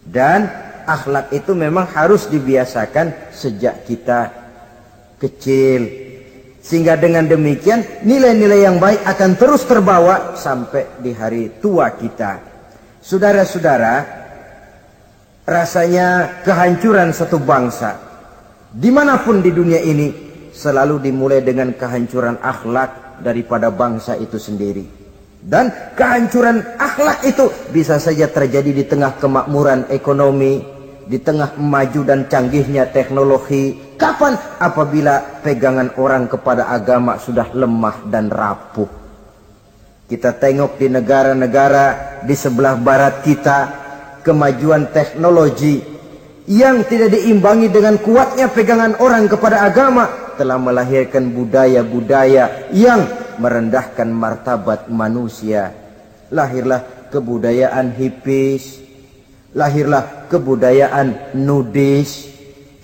Dan akhlak itu memang harus dibiasakan sejak kita kecil. Sehingga dengan demikian nilai-nilai yang baik akan terus terbawa sampai di hari tua kita. Saudara-saudara, rasanya kehancuran satu bangsa dimanapun di dunia ini selalu dimulai dengan kehancuran akhlak daripada bangsa itu sendiri. Dan kehancuran akhlak itu bisa saja terjadi di tengah kemakmuran ekonomi, di tengah maju dan canggihnya teknologi. Kapan? Apabila pegangan orang kepada agama sudah lemah dan rapuh. Kita tengok di negara-negara di sebelah barat kita, kemajuan teknologi yang tidak diimbangi dengan kuatnya pegangan orang kepada agama telah melahirkan budaya-budaya yang merendahkan martabat manusia. Lahirlah kebudayaan hippies, lahirlah kebudayaan nudis,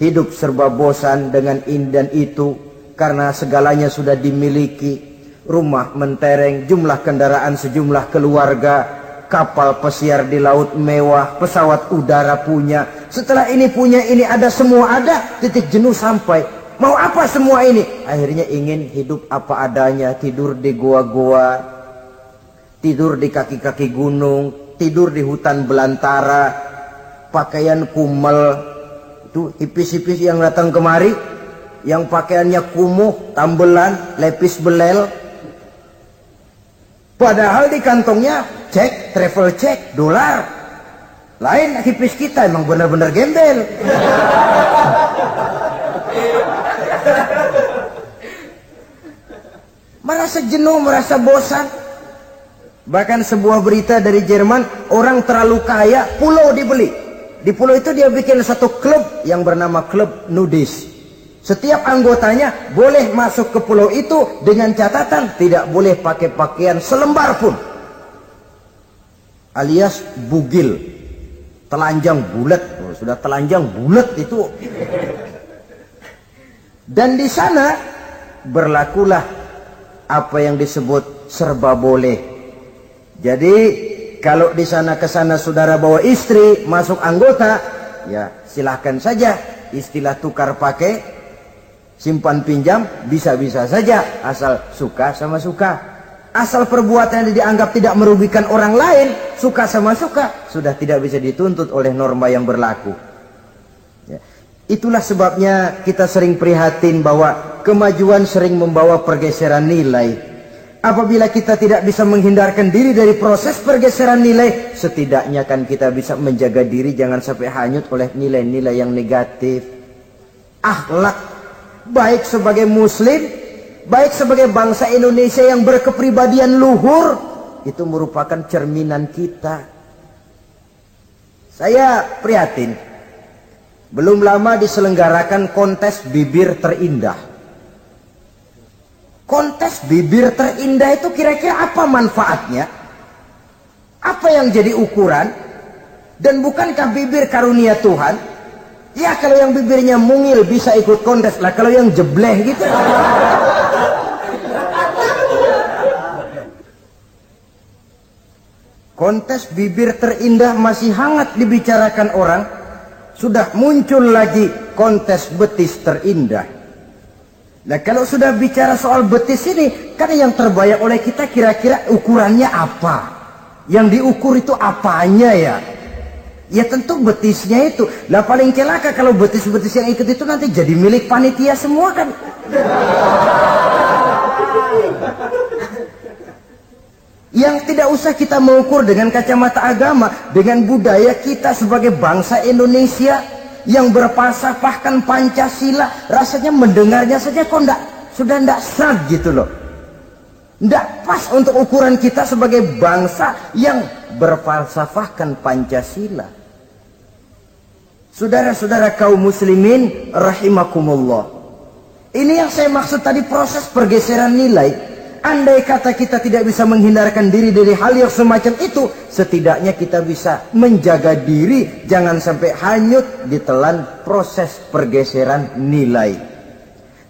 hidup serba bosan dengan ini dan itu karena segalanya sudah dimiliki, rumah mentereng, jumlah kendaraan sejumlah keluarga, kapal pesiar di laut mewah, pesawat udara punya, setelah ini punya ini, ada semua ada, titik jenuh sampai. Mau apa semua ini? Akhirnya ingin hidup apa adanya, tidur di goa-goa, tidur di kaki-kaki gunung, tidur di hutan belantara, pakaian kumel. Itu hipis-hipis yang datang kemari, yang pakaiannya kumuh, tambelan, lepis belel. Padahal di kantongnya cek, travel cek, dolar. Lain hipis kita, emang benar-benar gembel. Merasa jenuh, merasa bosan. Bahkan sebuah berita dari Jerman, orang terlalu kaya, pulau dibeli. Di pulau itu dia bikin satu klub yang bernama klub nudis. Setiap anggotanya boleh masuk ke pulau itu dengan catatan tidak boleh pakai pakaian selembar pun. Alias bugil, telanjang bulat. Oh, sudah telanjang bulat itu. Dan di sana berlakulah apa yang disebut serba boleh. Jadi kalau di sana ke sana saudara bawa istri masuk anggota, ya silahkan saja. Istilah tukar pakai, simpan pinjam, bisa-bisa saja, asal suka sama suka. Asal perbuatannya dianggap tidak merugikan orang lain, suka sama suka, sudah tidak bisa dituntut oleh norma yang berlaku. Ya. Itulah sebabnya kita sering prihatin bahwa kemajuan sering membawa pergeseran nilai. Apabila kita tidak bisa menghindarkan diri dari proses pergeseran nilai, setidaknya kan kita bisa menjaga diri jangan sampai hanyut oleh nilai-nilai yang negatif. Akhlak, baik sebagai muslim, baik sebagai bangsa Indonesia yang berkepribadian luhur, itu merupakan cerminan kita. Saya prihatin, belum lama diselenggarakan kontes bibir terindah. Kontes bibir terindah itu kira-kira apa manfaatnya? Apa yang jadi ukuran? Dan bukankah bibir karunia Tuhan? Ya kalau yang bibirnya mungil bisa ikut kontes lah, kalau yang jebleh gitu. Kontes bibir terindah masih hangat dibicarakan orang. Sudah muncul lagi kontes betis terindah. Nah kalau sudah bicara soal betis ini, kan yang terbayang oleh kita kira-kira ukurannya apa? Yang diukur itu apanya ya? Ya tentu betisnya itu. Lah paling celaka kalau betis-betis yang ikut itu nanti jadi milik panitia semua kan. Yang tidak usah kita mengukur dengan kacamata agama, dengan budaya kita sebagai bangsa Indonesia yang berfalsafahkan Pancasila, rasanya mendengarnya saja kok sudah ndak sah gitu loh. Ndak pas untuk ukuran kita sebagai bangsa yang berfalsafahkan Pancasila. Saudara-saudara kaum muslimin rahimakumullah. Ini yang saya maksud tadi, proses pergeseran nilai. Andai kata kita tidak bisa menghindarkan diri dari hal yang semacam itu, setidaknya kita bisa menjaga diri jangan sampai hanyut ditelan proses pergeseran nilai.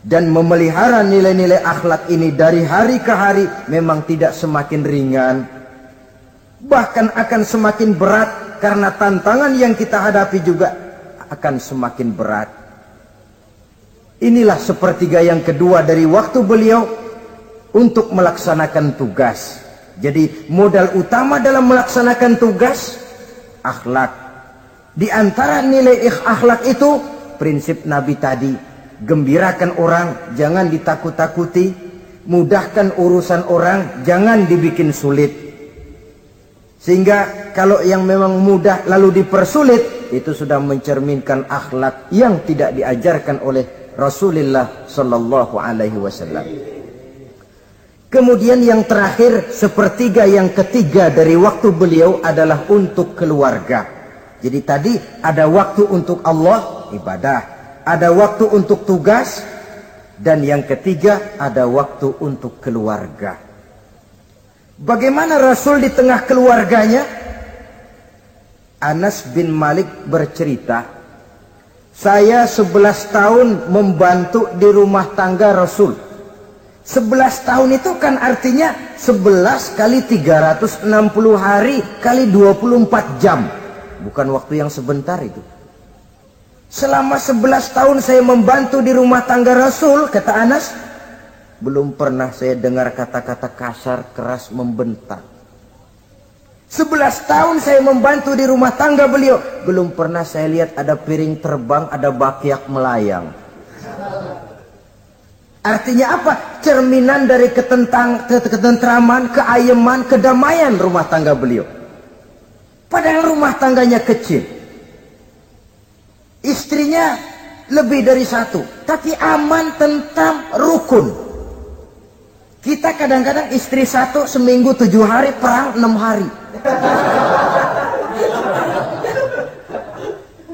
Dan memelihara nilai-nilai akhlak ini dari hari ke hari memang tidak semakin ringan, bahkan akan semakin berat, karena tantangan yang kita hadapi juga akan semakin berat. Inilah sepertiga yang kedua dari waktu beliau untuk melaksanakan tugas. Jadi modal utama dalam melaksanakan tugas akhlak. Di antara nilai akhlak itu prinsip Nabi tadi, gembirakan orang, jangan ditakut-takuti, mudahkan urusan orang, jangan dibikin sulit. Sehingga kalau yang memang mudah lalu dipersulit, itu sudah mencerminkan akhlak yang tidak diajarkan oleh Rasulullah sallallahu alaihi wasallam. Kemudian yang terakhir, sepertiga yang ketiga dari waktu beliau adalah untuk keluarga. Jadi tadi ada waktu untuk Allah, ibadah. Ada waktu untuk tugas. Dan yang ketiga ada waktu untuk keluarga. Bagaimana Rasul di tengah keluarganya? Anas bin Malik bercerita, saya 11 tahun membantu di rumah tangga Rasul. 11 tahun itu kan artinya 11 kali 360 hari kali 24 jam. Bukan waktu yang sebentar itu. Selama 11 tahun saya membantu di rumah tangga Rasul, kata Anas, belum pernah saya dengar kata-kata kasar, keras, membentak. 11 tahun saya membantu di rumah tangga beliau, belum pernah saya lihat ada piring terbang, ada bakyak melayang. Artinya apa? Cerminan dari ketentraman, keayeman, kedamaian rumah tangga beliau. Padahal rumah tangganya kecil. Istrinya lebih dari satu, tapi aman, tentram, rukun. Kita kadang-kadang istri satu seminggu 7 hari, perang 6 hari.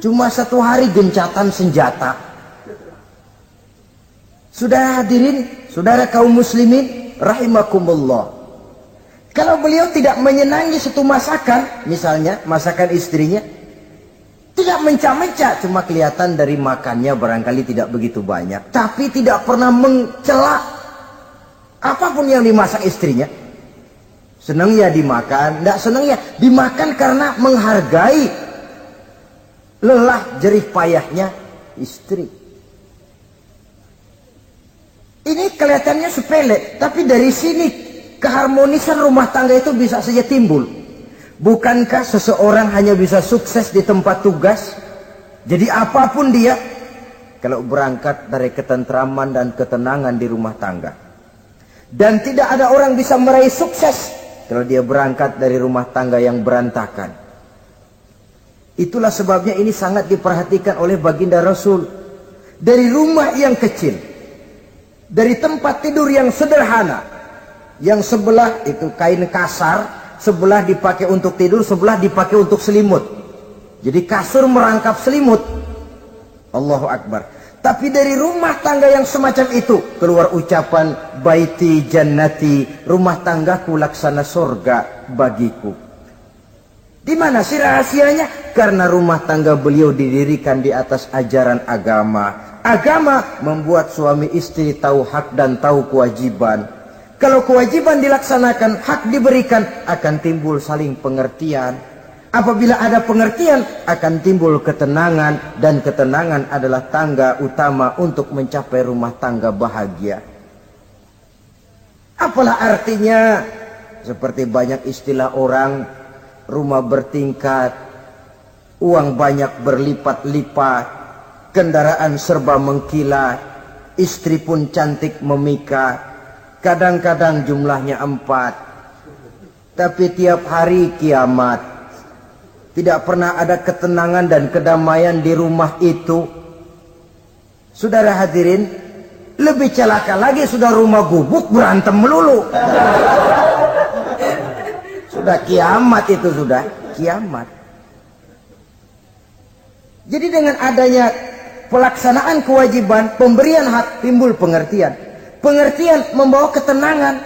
Cuma 1 hari gencatan senjata. Saudara hadirin, saudara kaum muslimin, rahimakumullah. Kalau beliau tidak menyenangi satu masakan, misalnya masakan istrinya, tidak mencah-mencah, cuma kelihatan dari makannya barangkali tidak begitu banyak, tapi tidak pernah mencela apapun yang dimasak istrinya. Senang ya dimakan, tidak senang ya dimakan karena menghargai lelah jerih payahnya istri. Ini kelihatannya sepele, tapi dari sini keharmonisan rumah tangga itu bisa saja timbul. Bukankah seseorang hanya bisa sukses di tempat tugas? Jadi apapun dia, kalau berangkat dari ketentraman dan ketenangan di rumah tangga. Dan tidak ada orang bisa meraih sukses kalau dia berangkat dari rumah tangga yang berantakan. Itulah sebabnya ini sangat diperhatikan oleh baginda Rasul. Dari rumah yang kecil, dari tempat tidur yang sederhana, yang sebelah itu kain kasar, sebelah dipakai untuk tidur, sebelah dipakai untuk selimut. Jadi kasur merangkap selimut. Allahu Akbar. Tapi dari rumah tangga yang semacam itu keluar ucapan baiti jannati, rumah tanggaku laksana surga bagiku. Di mana sih rahasianya? Karena rumah tangga beliau didirikan di atas ajaran agama. Agama membuat suami istri tahu hak dan tahu kewajiban. Kalau kewajiban dilaksanakan, hak diberikan, akan timbul saling pengertian. Apabila ada pengertian, akan timbul ketenangan, dan ketenangan adalah tangga utama untuk mencapai rumah tangga bahagia. Apalah artinya? Seperti banyak istilah orang, rumah bertingkat, uang banyak berlipat-lipat, kendaraan serba mengkilat, istri pun cantik memikat, kadang-kadang jumlahnya 4, tapi tiap hari kiamat. Tidak pernah ada ketenangan dan kedamaian di rumah itu. Saudara hadirin, lebih celaka lagi sudah rumah gubuk berantem melulu. Sudah kiamat itu, sudah kiamat. Jadi dengan adanya pelaksanaan kewajiban, pemberian hak, timbul pengertian. Pengertian membawa ketenangan.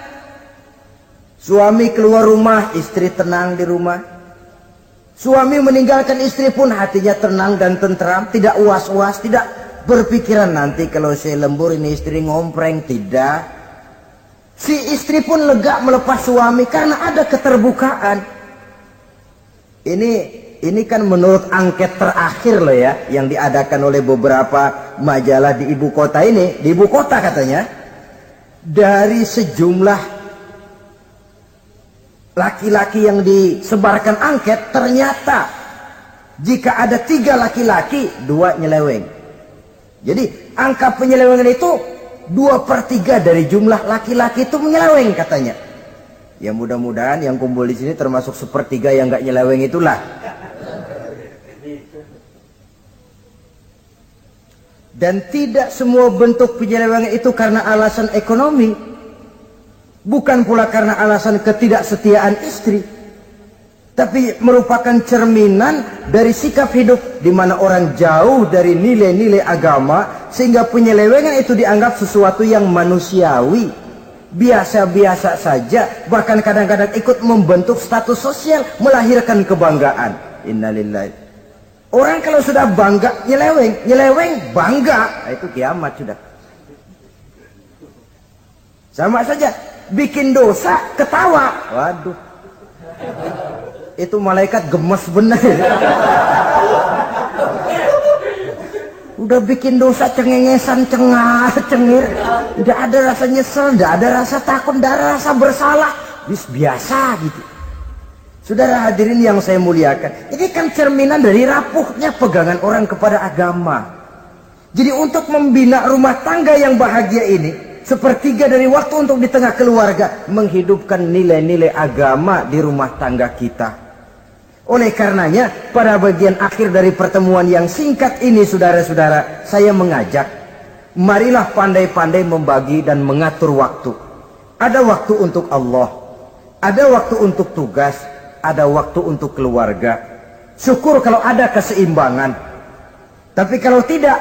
Suami keluar rumah, istri tenang di rumah. Suami meninggalkan istri pun hatinya tenang dan tentram, tidak was-was, tidak berpikiran nanti kalau saya lembur ini istri ngompreng, tidak. Si istri pun lega melepas suami karena ada keterbukaan. Ini kan menurut angket terakhir loh ya, yang diadakan oleh beberapa majalah di ibu kota ini, di ibu kota katanya, dari sejumlah laki-laki yang disebarkan angket, ternyata jika ada 3 laki-laki, 2 nyeleweng. Jadi angka penyelewengan itu 2/3 dari jumlah laki-laki itu menyeleweng katanya. Ya mudah-mudahan yang kumpul di sini termasuk 1/3 yang nggak nyeleweng itulah. Dan tidak semua bentuk penyelewengan itu karena alasan ekonomi. Bukan pula karena alasan ketidaksetiaan istri, tapi merupakan cerminan dari sikap hidup di mana orang jauh dari nilai-nilai agama, sehingga penyelewengan itu dianggap sesuatu yang manusiawi, biasa-biasa saja, bahkan kadang-kadang ikut membentuk status sosial, melahirkan kebanggaan. Innalillahi. Orang kalau sudah bangga nyeleweng bangga, nah, itu kiamat sudah. Sama saja, bikin dosa ketawa. Waduh, itu malaikat gemes bener. Udah bikin dosa cengengesan, cengar, cengir, tidak ada rasa nyesel, tidak ada rasa takut, tidak ada rasa bersalah, biasa gitu. Saudara hadirin yang saya muliakan, ini kan cerminan dari rapuhnya pegangan orang kepada agama. Jadi untuk membina rumah tangga yang bahagia ini, sepertiga dari waktu untuk di tengah keluarga, menghidupkan nilai-nilai agama di rumah tangga kita. Oleh karenanya, pada bagian akhir dari pertemuan yang singkat ini, saudara-saudara, saya mengajak, marilah pandai-pandai membagi dan mengatur waktu. Ada waktu untuk Allah, ada waktu untuk tugas, ada waktu untuk keluarga. Syukur kalau ada keseimbangan. Tapi kalau tidak,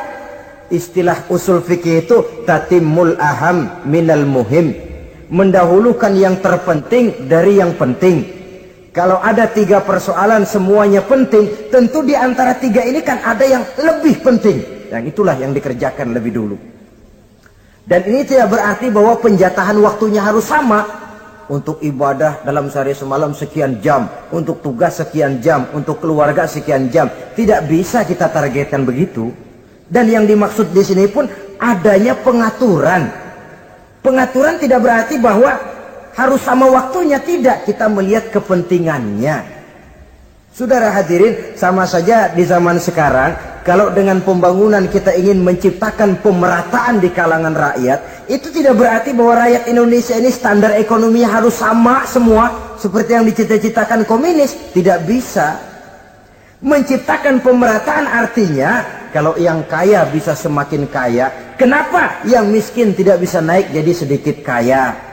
istilah usul fikih itu tatimul aham minal muhim, mendahulukan yang terpenting dari yang penting. Kalau ada 3 persoalan semuanya penting, tentu di antara 3 ini kan ada yang lebih penting. Yang itulah yang dikerjakan lebih dulu. Dan ini tidak berarti bahwa penjatahan waktunya harus sama. Untuk ibadah dalam sehari semalam sekian jam, untuk tugas sekian jam, untuk keluarga sekian jam. Tidak bisa kita targetkan begitu. Dan yang dimaksud di sini pun adanya pengaturan. Pengaturan tidak berarti bahwa harus sama waktunya, tidak. Kita melihat kepentingannya. Saudara hadirin, sama saja di zaman sekarang, kalau dengan pembangunan kita ingin menciptakan pemerataan di kalangan rakyat, itu tidak berarti bahwa rakyat Indonesia ini standar ekonominya harus sama semua, seperti yang dicita-citakan komunis. Tidak bisa. Menciptakan pemerataan artinya, kalau yang kaya bisa semakin kaya, kenapa yang miskin tidak bisa naik jadi sedikit kaya?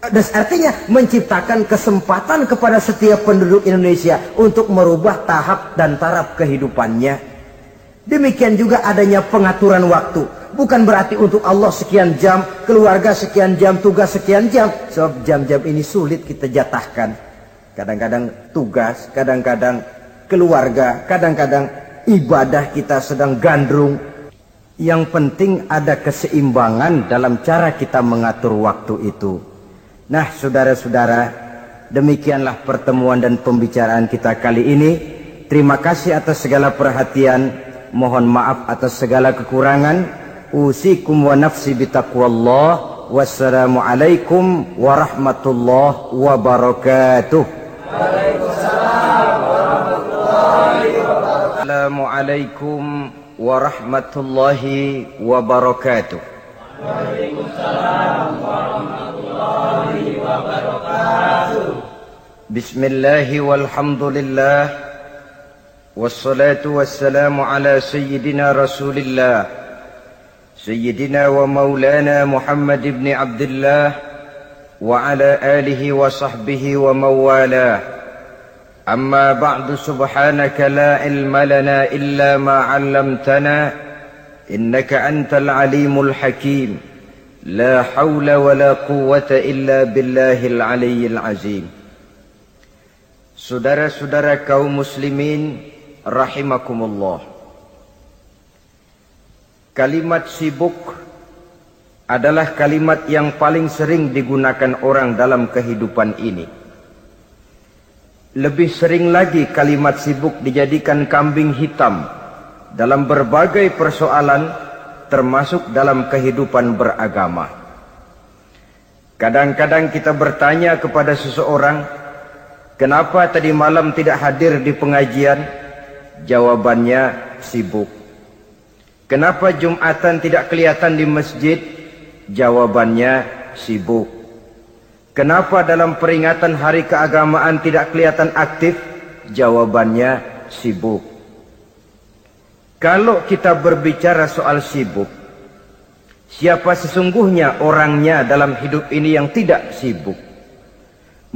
Dan artinya menciptakan kesempatan kepada setiap penduduk Indonesia untuk merubah tahap dan taraf kehidupannya. Demikian juga adanya pengaturan waktu. Bukan berarti untuk Allah sekian jam, keluarga sekian jam, tugas sekian jam. Sebab jam-jam ini sulit kita jatahkan. Kadang-kadang tugas, kadang-kadang keluarga, kadang-kadang ibadah kita sedang gandrung. Yang penting ada keseimbangan dalam cara kita mengatur waktu itu. Nah, saudara-saudara, demikianlah pertemuan dan pembicaraan kita kali ini. Terima kasih atas segala perhatian. Mohon maaf atas segala kekurangan. Usikum wa nafsi bitaqwallah. Wassalamualaikum warahmatullahi wabarakatuh. Waalaikumsalam warahmatullahi wabarakatuh. Assalamualaikum warahmatullahi wabarakatuh. Waalaikumsalam warahmatullahi wabarakatuh. Bismillahi walhamdulillah. Wassalatu wassalamu ala sayyidina rasulillah Sayyidina wa maulana Muhammad ibn Abdullah wa ala alihi wa sahbihi wa mawalah. Amma ba'du, subhanaka la ilma lana illa ma 'allamtana innaka antal alimul hakim. La hawla wa la quwwata illa billahil aliyyil azim. Saudara-saudara kaum muslimin rahimakumullah. Kalimat sibuk adalah kalimat yang paling sering digunakan orang dalam kehidupan ini. Lebih sering lagi kalimat sibuk dijadikan kambing hitam dalam berbagai persoalan, termasuk dalam kehidupan beragama. Kadang-kadang kita bertanya kepada seseorang, kenapa tadi malam tidak hadir di pengajian? Jawabannya, sibuk. Kenapa Jumatan tidak kelihatan di masjid? Jawabannya, sibuk. Kenapa dalam peringatan hari keagamaan tidak kelihatan aktif? Jawabannya, sibuk. Kalau kita berbicara soal sibuk, siapa sesungguhnya orangnya dalam hidup ini yang tidak sibuk?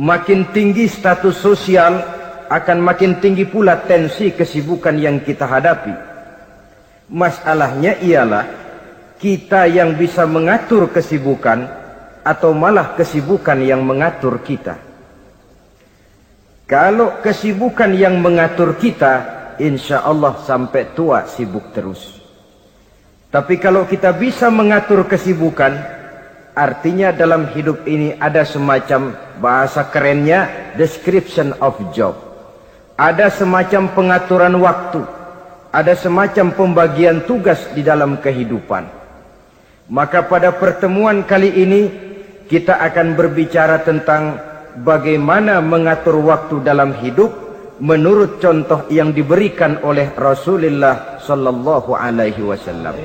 Makin tinggi status sosial, akan makin tinggi pula tensi kesibukan yang kita hadapi. Masalahnya ialah kita yang bisa mengatur kesibukan atau malah kesibukan yang mengatur kita. Kalau kesibukan yang mengatur kita, insya Allah sampai tua sibuk terus. Tapi kalau kita bisa mengatur kesibukan, Artinya dalam hidup ini ada semacam, bahasa kerennya, description of job. Ada semacam pengaturan waktu. Ada semacam pembagian tugas di dalam kehidupan. Maka pada pertemuan kali ini kita akan berbicara tentang bagaimana mengatur waktu dalam hidup menurut contoh yang diberikan oleh Rasulullah sallallahu alaihi wasallam.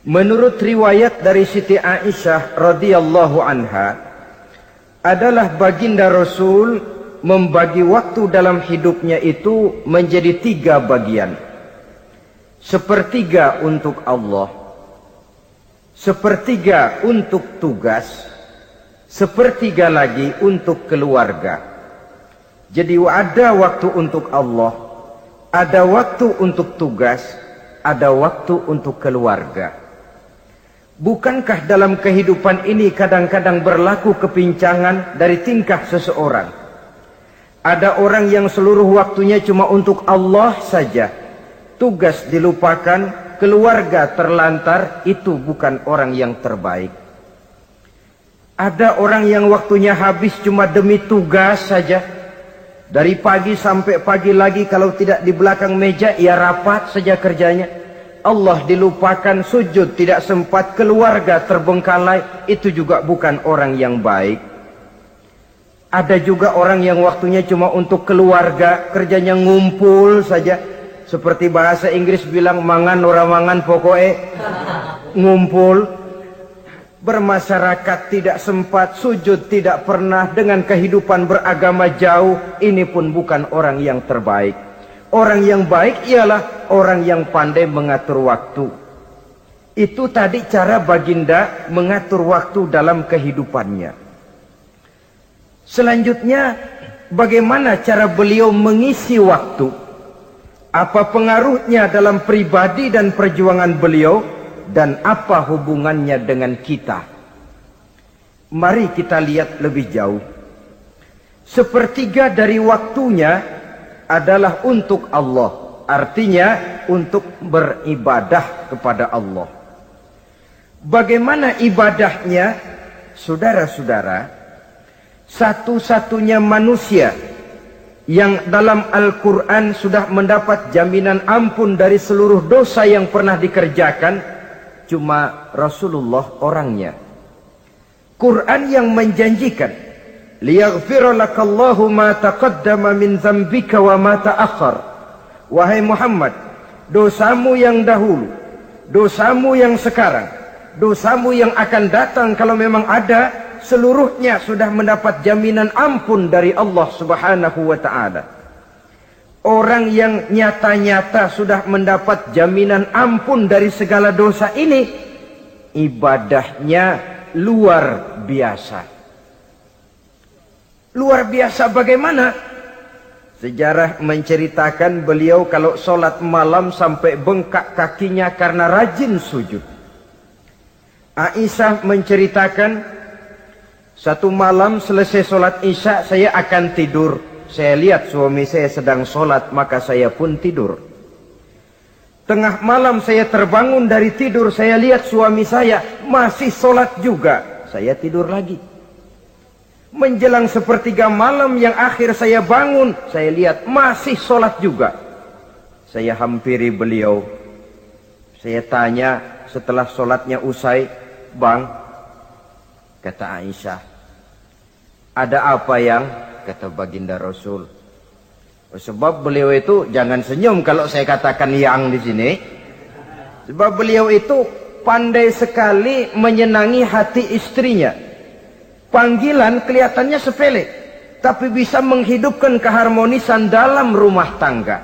Menurut riwayat dari Siti Aisyah radhiyallahu anha, adalah baginda Rasul membagi waktu dalam hidupnya itu menjadi 3 bagian. Sepertiga untuk Allah, sepertiga untuk tugas, sepertiga lagi untuk keluarga. Jadi ada waktu untuk Allah, ada waktu untuk tugas, ada waktu untuk keluarga. Bukankah dalam kehidupan ini kadang-kadang berlaku kepincangan dari tingkah seseorang? Ada orang yang seluruh waktunya cuma untuk Allah saja. Tugas dilupakan, keluarga terlantar, itu bukan orang yang terbaik. Ada orang yang waktunya habis cuma demi tugas saja. Dari pagi sampai pagi lagi, kalau tidak di belakang meja, ia rapat saja kerjanya. Allah dilupakan, sujud tidak sempat, keluarga terbengkalai, itu juga bukan orang yang baik. Ada juga orang yang waktunya cuma untuk keluarga, kerjanya ngumpul saja. Seperti bahasa Inggris bilang, mangan ora mangan pokoknya ngumpul. Bermasyarakat tidak sempat, sujud tidak pernah, dengan kehidupan beragama jauh. Ini pun bukan orang yang terbaik. Orang yang baik ialah orang yang pandai mengatur waktu. Itu tadi cara baginda mengatur waktu dalam kehidupannya. Selanjutnya, bagaimana cara beliau mengisi waktu? Apa pengaruhnya dalam pribadi dan perjuangan beliau? Dan apa hubungannya dengan kita? Mari kita lihat lebih jauh. Sepertiga dari waktunya adalah untuk Allah. Artinya untuk beribadah kepada Allah. Bagaimana ibadahnya? Saudara-saudara, satu-satunya manusia yang dalam Al-Quran sudah mendapat jaminan ampun dari seluruh dosa yang pernah dikerjakan, cuma Rasulullah orangnya. Quran yang menjanjikan, liyaghfira lakallahu ma taqaddama min dzambika wa ma ta'akhkhar. Wahai Muhammad, dosamu yang dahulu, dosamu yang sekarang, dosamu yang akan datang kalau memang ada, seluruhnya sudah mendapat jaminan ampun dari Allah Subhanahu wa ta'ala. Orang yang nyata-nyata sudah mendapat jaminan ampun dari segala dosa ini, ibadahnya luar biasa. Luar biasa bagaimana? Sejarah menceritakan beliau kalau sholat malam sampai bengkak kakinya karena rajin sujud. Aisyah menceritakan, satu malam selesai sholat isya saya akan tidur. Saya lihat suami saya sedang sholat, maka saya pun tidur. Tengah malam saya terbangun dari tidur, saya lihat suami saya masih sholat juga. Saya tidur lagi. Menjelang sepertiga malam yang akhir saya bangun, saya lihat masih sholat juga. Saya hampiri beliau. Saya tanya setelah sholatnya usai, "Bang," kata Aisyah, "ada apa yang?" Kata baginda Rasul. Sebab beliau itu, jangan senyum kalau saya katakan yang di sini. Sebab beliau itu pandai sekali menyenangi hati istrinya. Panggilan kelihatannya sepele, tapi bisa menghidupkan keharmonisan dalam rumah tangga.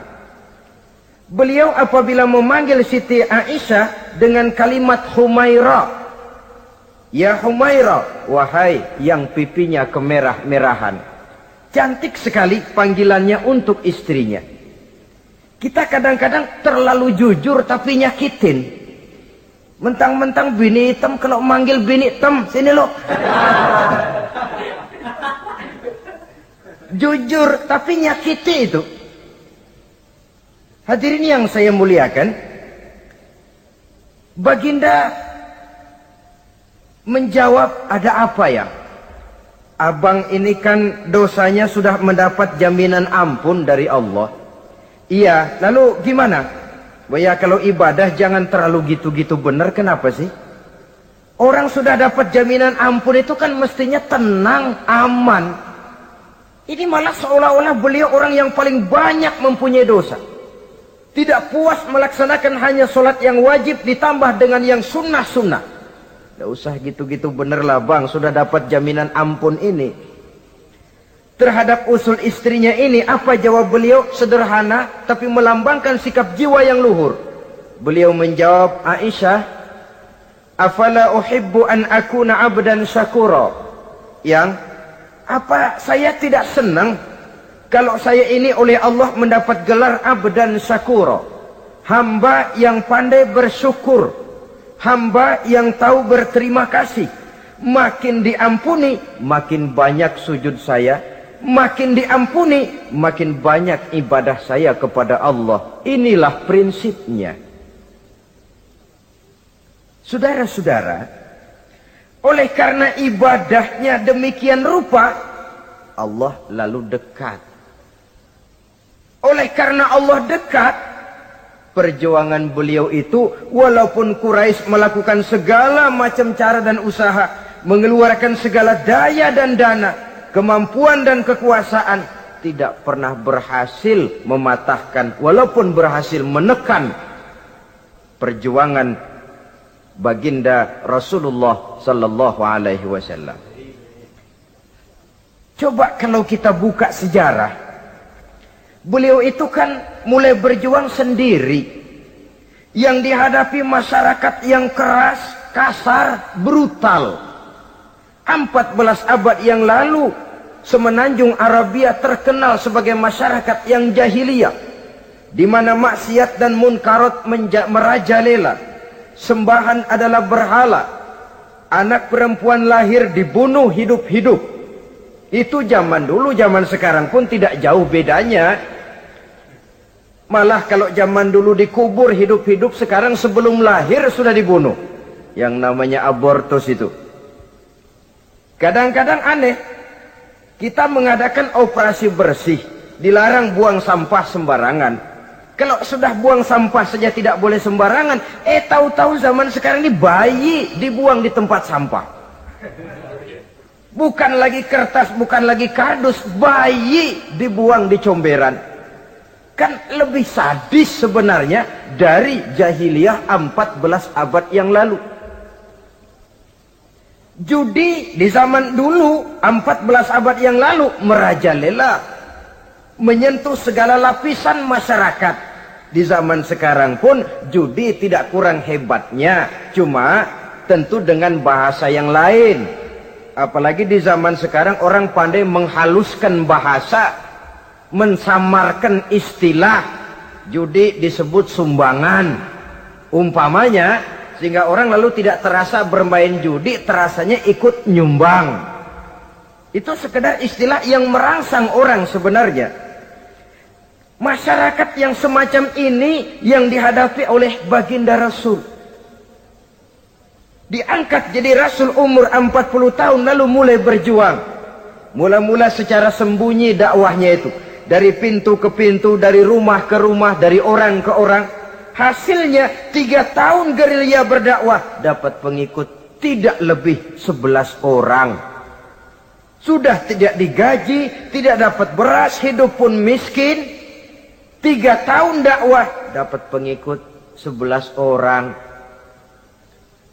Beliau apabila memanggil Siti Aisyah dengan kalimat Humaira, "Ya Humaira," wahai yang pipinya kemerah-merahan. Cantik sekali panggilannya untuk istrinya. Kita kadang-kadang terlalu jujur tapi nyakitin. Mentang-mentang bini hitam, kalau manggil bini hitam, sini lo. Jujur tapi nyakiti itu. Hadirin yang saya muliakan, baginda menjawab, ada apa ya? Abang ini kan dosanya sudah mendapat jaminan ampun dari Allah. Iya, lalu gimana? Ya kalau ibadah jangan terlalu gitu-gitu benar, kenapa sih? Orang sudah dapat jaminan ampun itu kan mestinya tenang, aman. Ini malah seolah-olah beliau orang yang paling banyak mempunyai dosa. Tidak puas melaksanakan hanya solat yang wajib ditambah dengan yang sunnah-sunnah. Tidak usah gitu-gitu bener lah bang, sudah dapat jaminan ampun ini. Terhadap usul istrinya ini, apa jawab beliau? Sederhana, tapi melambangkan sikap jiwa yang luhur. Beliau menjawab, Aisyah, afala uhibbu an akuna abdan syakura. Yang, apa saya tidak senang kalau saya ini oleh Allah mendapat gelar abdan syakura, hamba yang pandai bersyukur, hamba yang tahu berterima kasih. Makin diampuni, makin banyak sujud saya. Makin diampuni, makin banyak ibadah saya kepada Allah. Inilah prinsipnya. Saudara-saudara, oleh karena ibadahnya demikian rupa, Allah lalu dekat. Oleh karena Allah dekat, perjuangan beliau itu, walaupun Quraisy melakukan segala macam cara dan usaha, mengeluarkan segala daya dan dana, kemampuan dan kekuasaan, tidak pernah berhasil mematahkan, walaupun berhasil menekan perjuangan baginda Rasulullah sallallahu alaihi wasallam. Coba kalau kita buka sejarah, beliau itu kan mulai berjuang sendiri, yang dihadapi masyarakat yang keras, kasar, brutal. 14 abad yang lalu, semenanjung Arabia terkenal sebagai masyarakat yang jahiliyah, di mana maksiat dan munkarat merajalela. Sembahan adalah berhala. Anak perempuan lahir dibunuh hidup-hidup. Itu zaman dulu, zaman sekarang pun tidak jauh bedanya. Malah kalau zaman dulu dikubur hidup-hidup, sekarang sebelum lahir sudah dibunuh. Yang namanya abortus itu. Kadang-kadang aneh, kita mengadakan operasi bersih, dilarang buang sampah sembarangan. Kalau sudah buang sampah saja tidak boleh sembarangan, tahu-tahu zaman sekarang ini bayi dibuang di tempat sampah. Bukan lagi kertas, bukan lagi kardus, bayi dibuang di comberan. Kan lebih sadis sebenarnya dari jahiliyah 14 abad yang lalu. Judi di zaman dulu 14 abad yang lalu merajalela, menyentuh segala lapisan masyarakat. Di zaman sekarang pun judi tidak kurang hebatnya, cuma tentu dengan bahasa yang lain. Apalagi di zaman sekarang orang pandai menghaluskan bahasa, mensamarkan istilah. Judi disebut sumbangan umpamanya, sehingga orang lalu tidak terasa bermain judi, terasanya ikut nyumbang. Itu sekedar istilah yang merangsang orang sebenarnya. Masyarakat yang semacam ini yang dihadapi oleh baginda Rasul. Diangkat jadi Rasul umur 40 tahun lalu mulai berjuang. Mula-mula secara sembunyi dakwahnya itu. Dari pintu ke pintu, dari rumah ke rumah, dari orang ke orang. Hasilnya 3 tahun gerilya berdakwah, dapat pengikut tidak lebih 11 orang. Sudah tidak digaji, tidak dapat beras, hidup pun miskin. 3 tahun dakwah, dapat pengikut 11 orang.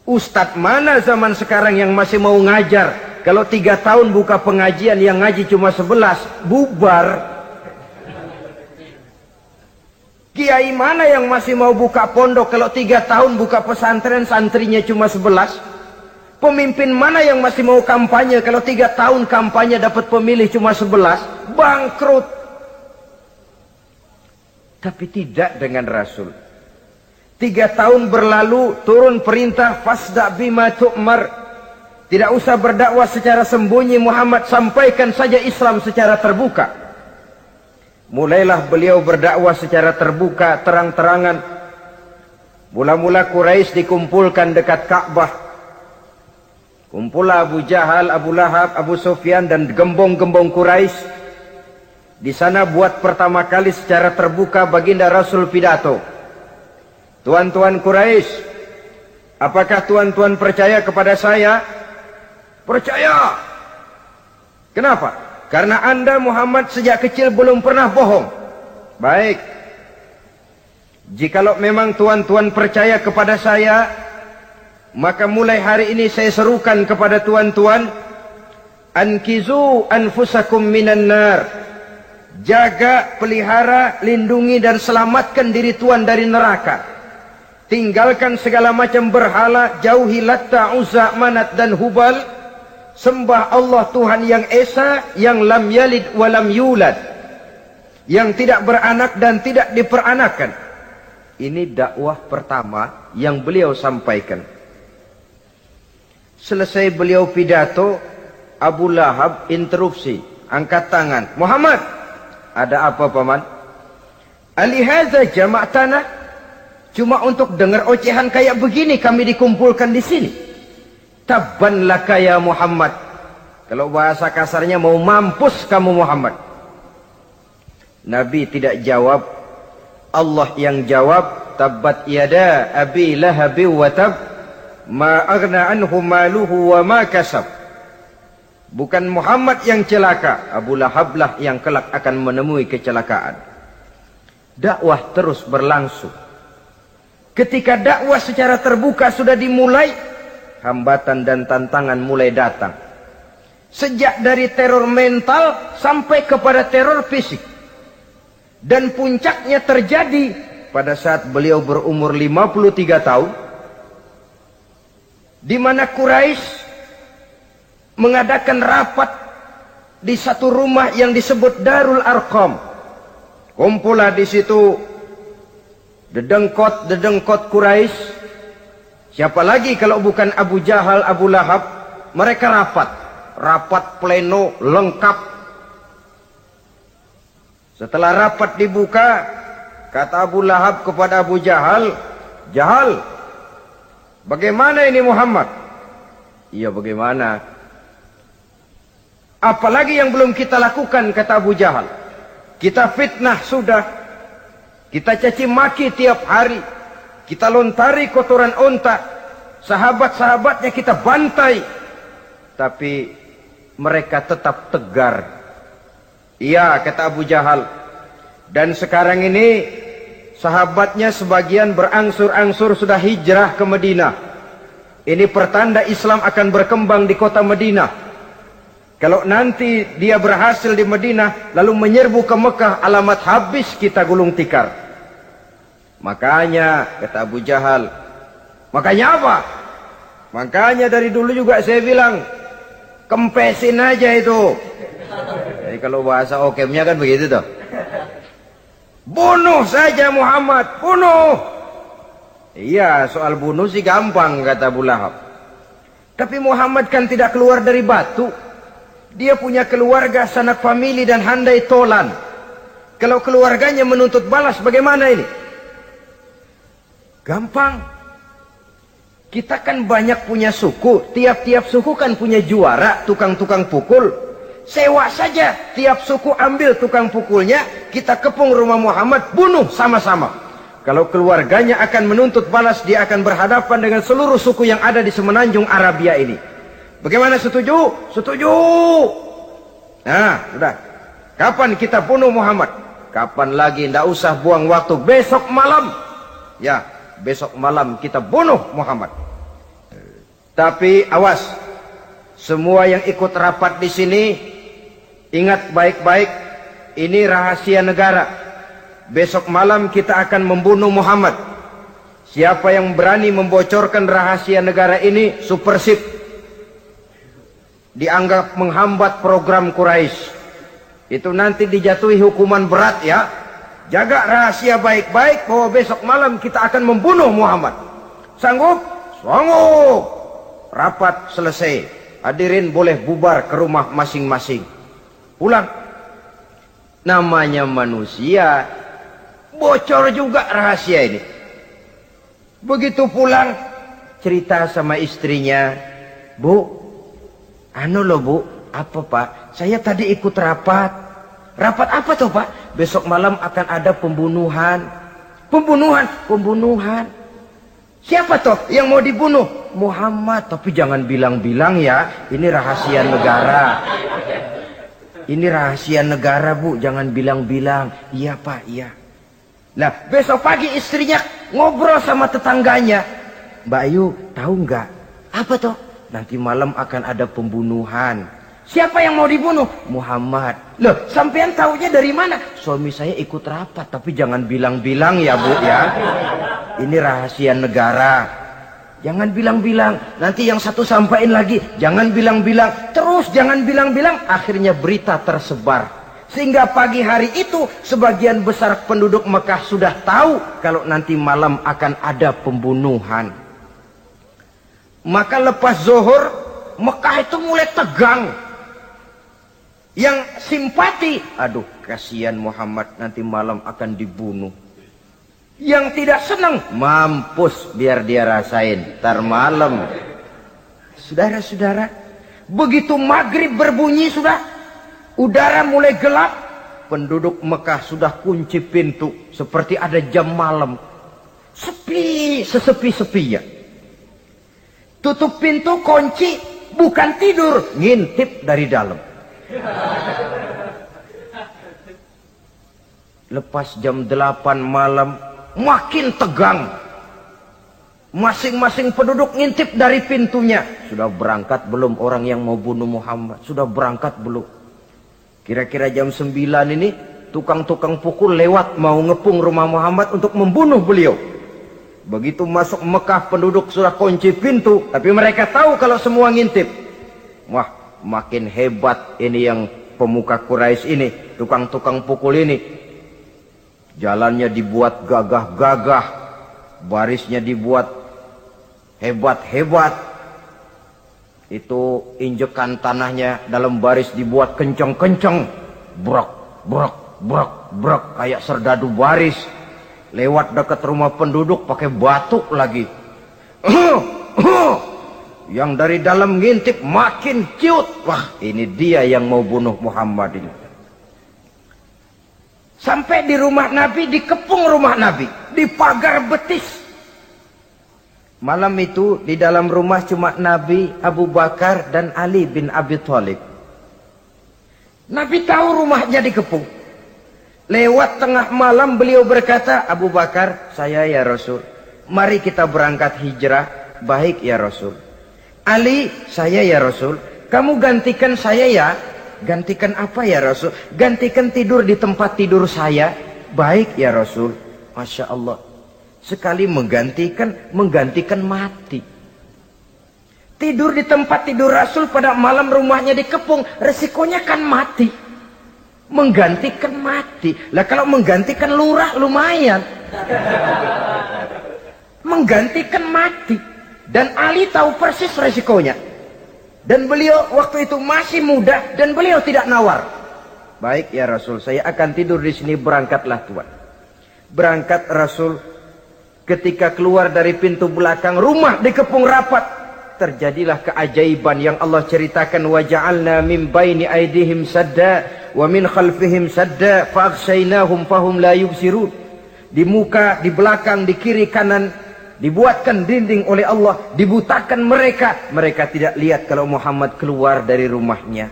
Ustadz mana zaman sekarang yang masih mau ngajar? Kalau 3 tahun buka pengajian, yang ngaji cuma 11, bubar. Kiai mana yang masih mau buka pondok kalau 3 tahun buka pesantren, santrinya cuma 11? Pemimpin mana yang masih mau kampanye kalau 3 tahun kampanye dapat pemilih cuma 11? Bangkrut. Tapi tidak dengan Rasul. 3 tahun berlalu, turun perintah fasda bima tu'mar. Tidak usah berdakwah secara sembunyi Muhammad, sampaikan saja Islam secara terbuka. Mulailah beliau berdakwah secara terbuka, terang-terangan. Mula-mula Quraisy dikumpulkan dekat Ka'bah. Kumpullah Abu Jahal, Abu Lahab, Abu Sufyan dan gembong-gembong Quraisy. Di sana buat pertama kali secara terbuka baginda Rasul pidato. Tuan-tuan Quraisy, apakah tuan-tuan percaya kepada saya? Percaya. Kenapa? Karena Anda Muhammad sejak kecil belum pernah bohong. Baik. Jikalau memang tuan-tuan percaya kepada saya, maka mulai hari ini saya serukan kepada tuan-tuan, ankizu anfusakum minan nar. Jaga, pelihara, lindungi dan selamatkan diri tuan dari neraka. Tinggalkan segala macam berhala, jauhi Latta, Uzza, Manat dan Hubal. Sembah Allah Tuhan yang Esa, yang lam yalid wa lam yulad, yang tidak beranak dan tidak diperanakan. Ini dakwah pertama yang beliau sampaikan. Selesai beliau pidato, Abu Lahab interupsi, angkat tangan. Muhammad, ada apa paman? Alihaza jama'tana? Cuma untuk dengar ocehan kayak begini kami dikumpulkan di sini. Tabban laka ya Muhammad. Kalau bahasa kasarnya, mau mampus kamu Muhammad. Nabi tidak jawab, Allah yang jawab. Tabbat yada abi lahabi wa tab, ma aghna anhu maluhu wa ma kasab. Bukan Muhammad yang celaka, Abu Lahab lah yang kelak akan menemui kecelakaan. Dakwah terus berlangsung. Ketika dakwah secara terbuka sudah dimulai, hambatan dan tantangan mulai datang. Sejak dari teror mental sampai kepada teror fisik. Dan puncaknya terjadi pada saat beliau berumur 53 tahun. Di mana Quraisy mengadakan rapat di satu rumah yang disebut Darul Arqam. Kumpullah di situ dedengkot Quraisy. Siapa lagi kalau bukan Abu Jahal, Abu Lahab? Mereka rapat pleno lengkap. Setelah rapat dibuka, kata Abu Lahab kepada Abu Jahal, Jahal, bagaimana ini Muhammad? Iya, bagaimana? Apalagi yang belum kita lakukan, kata Abu Jahal. Kita fitnah sudah, kita caci maki tiap hari, kita lontari kotoran onta, sahabat-sahabatnya kita bantai, tapi mereka tetap tegar. Iya, kata Abu Jahal. Dan sekarang ini sahabatnya sebagian berangsur-angsur sudah hijrah ke Madinah. Ini pertanda Islam akan berkembang di kota Madinah. Kalau nanti dia berhasil di Madinah lalu menyerbu ke Mekah, alamat habis kita gulung tikar. Makanya, kata Abu Jahal, makanya apa? Makanya dari dulu juga saya bilang, kempesin aja itu. Jadi kalau bahasa okemnya kan begitu tuh. Bunuh saja Muhammad, bunuh. Iya, soal bunuh sih gampang, kata Abu Lahab. Tapi Muhammad kan tidak keluar dari batu. Dia punya keluarga, sanak famili dan handai tolan. Kalau keluarganya menuntut balas, bagaimana ini? Gampang. Kita kan banyak punya suku. Tiap-tiap suku kan punya juara, tukang-tukang pukul. Sewa saja, tiap suku ambil tukang pukulnya, kita kepung rumah Muhammad, bunuh sama-sama. Kalau keluarganya akan menuntut balas, dia akan berhadapan dengan seluruh suku yang ada di semenanjung Arabia ini. Bagaimana, setuju? Setuju. Nah, sudah. Kapan kita bunuh Muhammad? Kapan lagi? Tidak usah buang waktu. Besok malam. Ya, besok malam kita bunuh Muhammad. Tapi awas, semua yang ikut rapat di sini, ingat baik-baik, ini rahasia negara. Besok malam kita akan membunuh Muhammad. Siapa yang berani membocorkan rahasia negara ini, supersip, dianggap menghambat program Quraisy. Itu nanti dijatuhi hukuman berat ya. Jaga rahasia baik-baik bahwa besok malam kita akan membunuh Muhammad. Sanggup? Sanggup. Rapat selesai. Hadirin boleh bubar ke rumah masing-masing. Pulang. Namanya manusia, bocor juga rahasia ini. Begitu pulang, cerita sama istrinya, Bu, Anu loh Bu, apa Pak? Saya tadi ikut rapat. Rapat apa tuh Pak? Besok malam akan ada pembunuhan. Pembunuhan. Siapa toh yang mau dibunuh? Muhammad. Tapi jangan bilang-bilang ya, ini rahasia negara. Ini rahasia negara Bu, jangan bilang-bilang. Iya Pak, iya. Nah, besok pagi istrinya ngobrol sama tetangganya. Mbak Ayu, tahu nggak? Apa toh? Nanti malam akan ada pembunuhan. Siapa yang mau dibunuh? Muhammad. Loh, sampean taunya dari mana? Suami saya ikut rapat, tapi jangan bilang-bilang ya Bu ya. Ini rahasia negara. Jangan bilang-bilang. Nanti yang satu sampaikan lagi, jangan bilang-bilang. Terus jangan bilang-bilang, akhirnya berita tersebar. Sehingga pagi hari itu sebagian besar penduduk Mekah sudah tahu kalau nanti malam akan ada pembunuhan. Maka lepas zuhur, Mekah itu mulai tegang. Yang simpati, aduh kasihan Muhammad nanti malam akan dibunuh. Yang tidak senang, mampus biar dia rasain tar malam. Saudara-saudara, begitu maghrib berbunyi sudah, udara mulai gelap, penduduk Mekah sudah kunci pintu seperti ada jam malam. Sepi, sesepi-sepinya. Tutup pintu, kunci, bukan tidur, ngintip dari dalam. Lepas jam 8 malam, makin tegang. Masing-masing penduduk ngintip dari pintunya. Sudah berangkat belum orang yang mau bunuh Muhammad? Sudah berangkat belum? Kira-kira jam 9 ini, tukang-tukang pukul lewat mau ngepung rumah Muhammad untuk membunuh beliau. Begitu masuk Mekah, penduduk sudah kunci pintu, tapi mereka tahu kalau semua ngintip. Wah, makin hebat ini yang pemuka Quraisy ini, tukang-tukang pukul ini. Jalannya dibuat gagah-gagah, barisnya dibuat hebat-hebat. Itu injekan tanahnya dalam baris dibuat kenceng-kenceng, brok, brok, brok, brok, kayak serdadu baris. Lewat dekat rumah penduduk pakai batuk lagi. Yang dari dalam ngintip makin ciut. Wah, ini dia yang mau bunuh Muhammad ini. Sampai di rumah Nabi, dikepung rumah Nabi, di pagar betis. Malam itu di dalam rumah cuma Nabi, Abu Bakar dan Ali bin Abi Thalib. Nabi tahu rumahnya dikepung. Lewat tengah malam beliau berkata, Abu Bakar, saya ya Rasul, mari kita berangkat hijrah. Baik ya Rasul. Ali, saya ya Rasul, kamu gantikan saya ya. Gantikan apa ya Rasul? Gantikan tidur di tempat tidur saya. Baik ya Rasul. Masya Allah. Sekali menggantikan mati. Tidur di tempat tidur Rasul pada malam rumahnya dikepung, resikonya kan mati. Menggantikan mati. Lah kalau menggantikan lurah lumayan. Menggantikan mati. Dan Ali tahu persis resikonya. Dan beliau waktu itu masih muda dan beliau tidak nawar. Baik ya Rasul, saya akan tidur di sini, berangkatlah Tuhan. Berangkat Rasul, ketika keluar dari pintu belakang rumah dikepung rapat, terjadilah keajaiban yang Allah ceritakan. Wa ja'alna min baini aydihim sadda wa min khalfihim sadda fa aghshaynahum fahum la yubsirun. Di muka, di belakang, di kiri kanan dibuatkan dinding oleh Allah, dibutakan mereka. Mereka tidak lihat kalau Muhammad keluar dari rumahnya.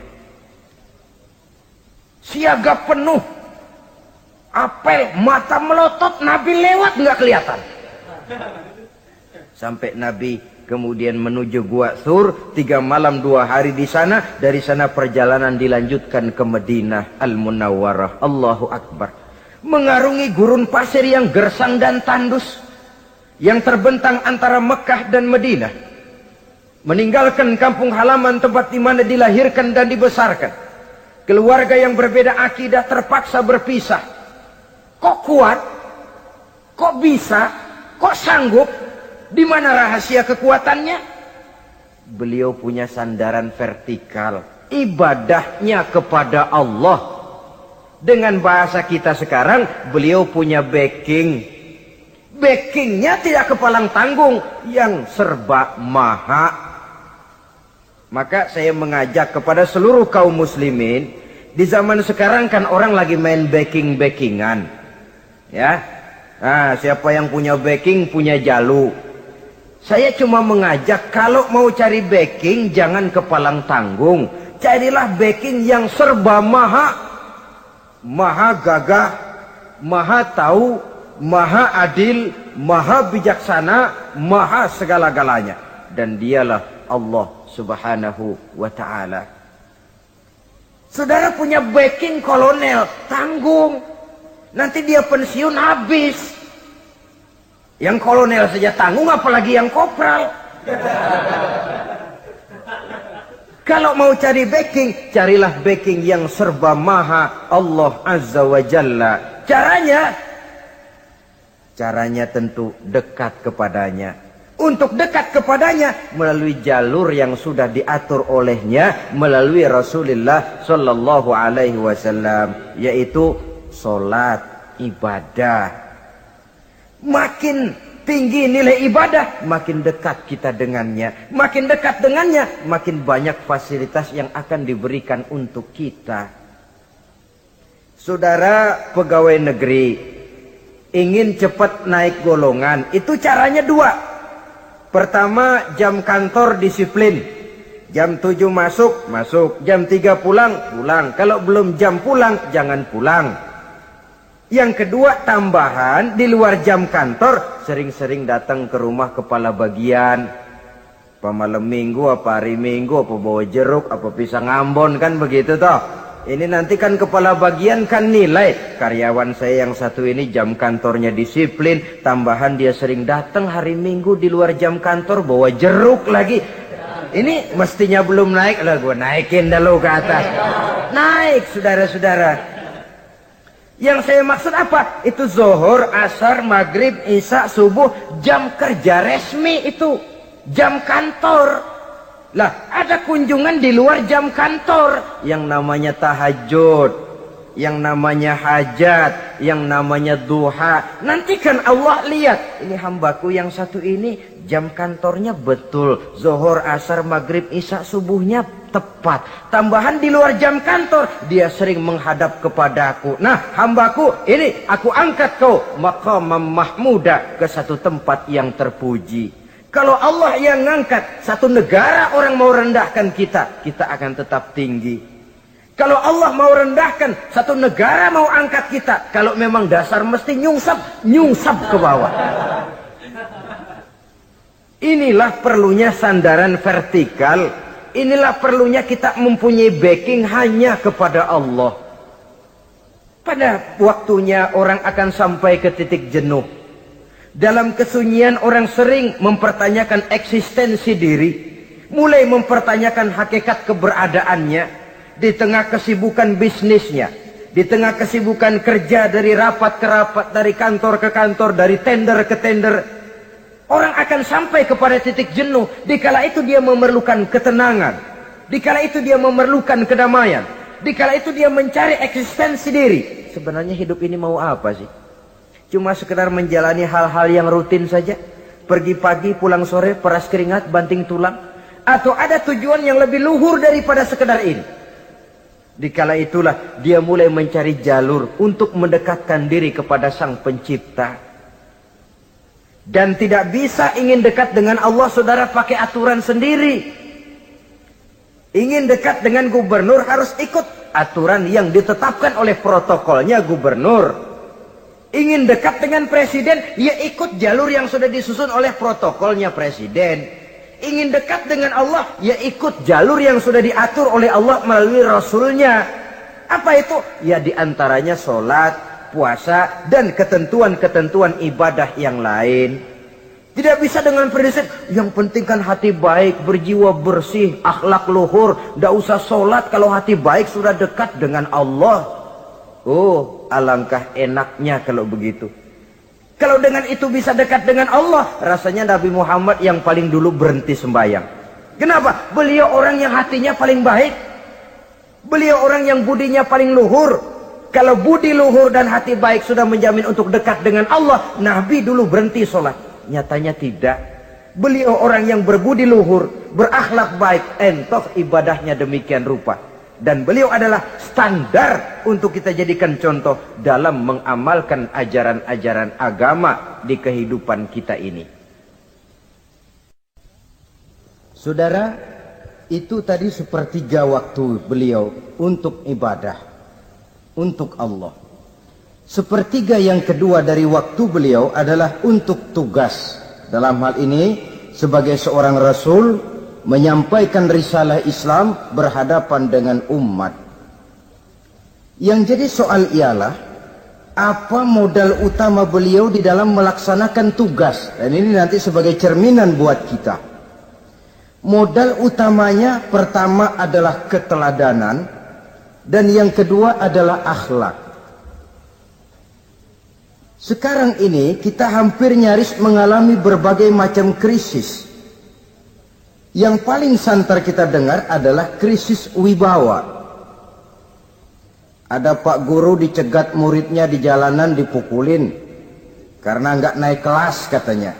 Siaga penuh, apel, mata melotot, Nabi lewat nggak kelihatan. Sampai Nabi kemudian menuju Gua Thur, 3 malam 2 hari di sana. Dari sana perjalanan dilanjutkan ke Madinah Al-Munawwarah. Allahu Akbar. Mengarungi gurun pasir yang gersang dan tandus, yang terbentang antara Mekah dan Madinah. Meninggalkan kampung halaman tempat di mana dilahirkan dan dibesarkan. Keluarga yang berbeda akidah terpaksa berpisah. Kok kuat? Kok bisa? Kok sanggup? Di mana rahasia kekuatannya? Beliau punya sandaran vertikal. Ibadahnya kepada Allah. Dengan bahasa kita sekarang, beliau punya backing. Backingnya tidak kepalang tanggung, yang serba maha. Maka saya mengajak kepada seluruh kaum muslimin, di zaman sekarang kan orang lagi main backing-backingan. Ya. Nah, siapa yang punya backing punya jalu. Saya cuma mengajak kalau mau cari backing jangan kepalang tanggung. Carilah backing yang serba maha gagah, maha tahu, maha adil, maha bijaksana, maha segala-galanya. Dan dialah Allah Subhanahu wa ta'ala. Saudara punya backing kolonel, tanggung. Nanti dia pensiun habis. Yang kolonel saja tanggung, apalagi yang kopral. Kalau mau cari backing, carilah backing yang serba maha Allah Azza wa Jalla. Caranya tentu dekat kepadanya. Untuk dekat kepadanya melalui jalur yang sudah diatur olehnya melalui Rasulullah Sallallahu Alaihi Wasallam, yaitu solat, ibadah. Makin tinggi nilai ibadah, makin dekat kita dengannya. Makin dekat dengannya, makin banyak fasilitas yang akan diberikan untuk kita. Saudara pegawai negeri ingin cepat naik golongan, itu caranya dua. Pertama, jam kantor disiplin. Jam 7 masuk, jam 3 pulang. Kalau belum jam pulang, jangan pulang. Yang kedua, tambahan di luar jam kantor, sering-sering datang ke rumah kepala bagian. Apa malam minggu, apa hari minggu, apa bawa jeruk, apa pisang Ambon, kan begitu toh. Ini nanti kan kepala bagian kan nilai. Karyawan saya yang satu ini jam kantornya disiplin, tambahan dia sering datang hari minggu di luar jam kantor bawa jeruk lagi. Ini mestinya belum naik lah, gue naikin dulu ke atas. Naik saudara-saudara. Yang saya maksud apa? Itu zuhur, asar, maghrib, isya, subuh, jam kerja resmi itu. Jam kantor. Lah, ada kunjungan di luar jam kantor. Yang namanya tahajud, yang namanya hajat, yang namanya duha. Nanti kan Allah lihat, ini hambaku yang satu ini jam kantornya betul. Zuhur, asar, maghrib, isya, subuhnya tepat. Tambahan di luar jam kantor, dia sering menghadap kepadaku. Nah, hambaku ini aku angkat kau maqamam mahmuda ke satu tempat yang terpuji. Kalau Allah yang ngangkat, satu negara orang mau rendahkan kita, kita akan tetap tinggi. Kalau Allah mau rendahkan, satu negara mau angkat kita, kalau memang dasar mesti nyungsap ke bawah. Inilah perlunya sandaran vertikal. Inilah perlunya kita mempunyai backing hanya kepada Allah. Pada waktunya orang akan sampai ke titik jenuh. Dalam kesunyian orang sering mempertanyakan eksistensi diri. Mulai mempertanyakan hakikat keberadaannya. Di tengah kesibukan bisnisnya. Di tengah kesibukan kerja dari rapat ke rapat, dari kantor ke kantor, dari tender ke tender. Orang akan sampai kepada titik jenuh. Dikala itu dia memerlukan ketenangan. Dikala itu dia memerlukan kedamaian. Dikala itu dia mencari eksistensi diri. Sebenarnya hidup ini mau apa sih? Cuma sekedar menjalani hal-hal yang rutin saja. Pergi pagi, pulang sore, peras keringat, banting tulang. Atau ada tujuan yang lebih luhur daripada sekedar ini. Dikala itulah dia mulai mencari jalur untuk mendekatkan diri kepada Sang Pencipta. Dan tidak bisa ingin dekat dengan Allah, saudara, pakai aturan sendiri. Ingin dekat dengan gubernur harus ikut aturan yang ditetapkan oleh protokolnya gubernur. Ingin dekat dengan presiden, ya ikut jalur yang sudah disusun oleh protokolnya presiden. Ingin dekat dengan Allah, ya ikut jalur yang sudah diatur oleh Allah melalui Rasulnya. Apa itu? Ya diantaranya sholat, puasa, dan ketentuan-ketentuan ibadah yang lain. Tidak bisa dengan prinsip, yang penting kan hati baik, berjiwa bersih, akhlak luhur. Tidak usah sholat kalau hati baik sudah dekat dengan Allah. Oh, alangkah enaknya kalau begitu. Kalau dengan itu bisa dekat dengan Allah, rasanya Nabi Muhammad yang paling dulu berhenti sembahyang. Kenapa? Beliau orang yang hatinya paling baik. Beliau orang yang budinya paling luhur. Kalau budi luhur dan hati baik sudah menjamin untuk dekat dengan Allah, Nabi dulu berhenti sholat. Nyatanya tidak. Beliau orang yang berbudi luhur, berakhlak baik, entoh ibadahnya demikian rupa. Dan beliau adalah standar untuk kita jadikan contoh dalam mengamalkan ajaran-ajaran agama di kehidupan kita ini. Saudara, itu tadi sepertiga waktu beliau untuk ibadah, untuk Allah. Sepertiga yang kedua dari waktu beliau adalah untuk tugas. Dalam hal ini, sebagai seorang Rasul, menyampaikan risalah Islam berhadapan dengan umat. Yang jadi soal ialah, apa modal utama beliau di dalam melaksanakan tugas? Dan ini nanti sebagai cerminan buat kita. Modal utamanya pertama adalah keteladanan, dan yang kedua adalah akhlak. Sekarang ini kita hampir nyaris mengalami berbagai macam krisis. Yang paling santer kita dengar adalah krisis wibawa. Ada pak guru dicegat muridnya di jalanan, dipukulin karena nggak naik kelas katanya.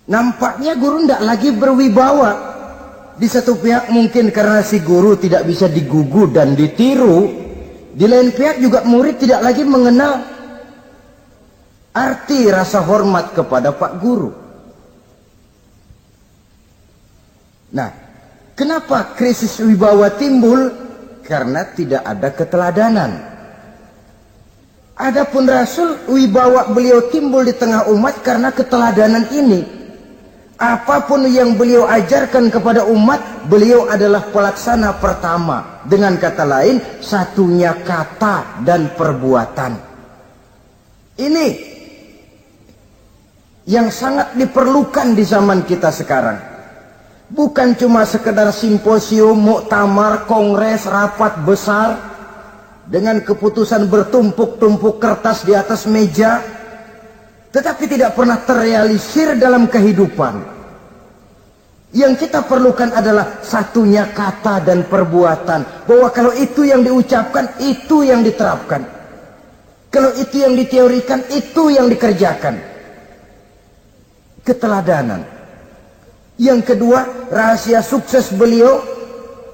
Nampaknya guru nggak lagi berwibawa. Di satu pihak mungkin karena si guru tidak bisa digugu dan ditiru. Di lain pihak juga murid tidak lagi mengenal arti rasa hormat kepada pak guru. Nah, kenapa krisis wibawa timbul? Karena tidak ada keteladanan. Adapun Rasul, wibawa beliau timbul di tengah umat karena keteladanan ini. Apapun yang beliau ajarkan kepada umat, beliau adalah pelaksana pertama. Dengan kata lain, satunya kata dan perbuatan. Ini yang sangat diperlukan di zaman kita sekarang. Bukan cuma sekedar simposium, muktamar, kongres, rapat besar dengan keputusan bertumpuk-tumpuk kertas di atas meja, tetapi tidak pernah terrealisir dalam kehidupan. Yang kita perlukan adalah satunya kata dan perbuatan. Bahwa kalau itu yang diucapkan, itu yang diterapkan. Kalau itu yang diteorikan, itu yang dikerjakan. Keteladanan. Yang kedua, rahasia sukses beliau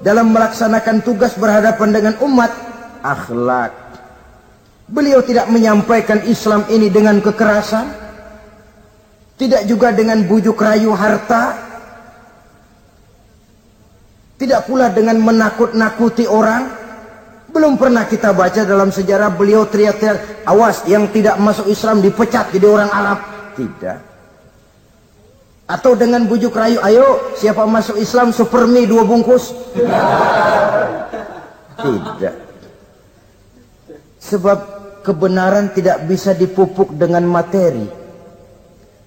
dalam melaksanakan tugas berhadapan dengan umat, akhlak. Beliau tidak menyampaikan Islam ini dengan kekerasan, tidak juga dengan bujuk rayu harta, tidak pula dengan menakut-nakuti orang. Belum pernah kita baca dalam sejarah beliau teriak-teriak, awas yang tidak masuk Islam dipecat jadi orang Arab. Tidak. Atau dengan bujuk rayu, ayo siapa masuk Islam super mie 2 bungkus. Tidak. Sebab kebenaran tidak bisa dipupuk dengan materi.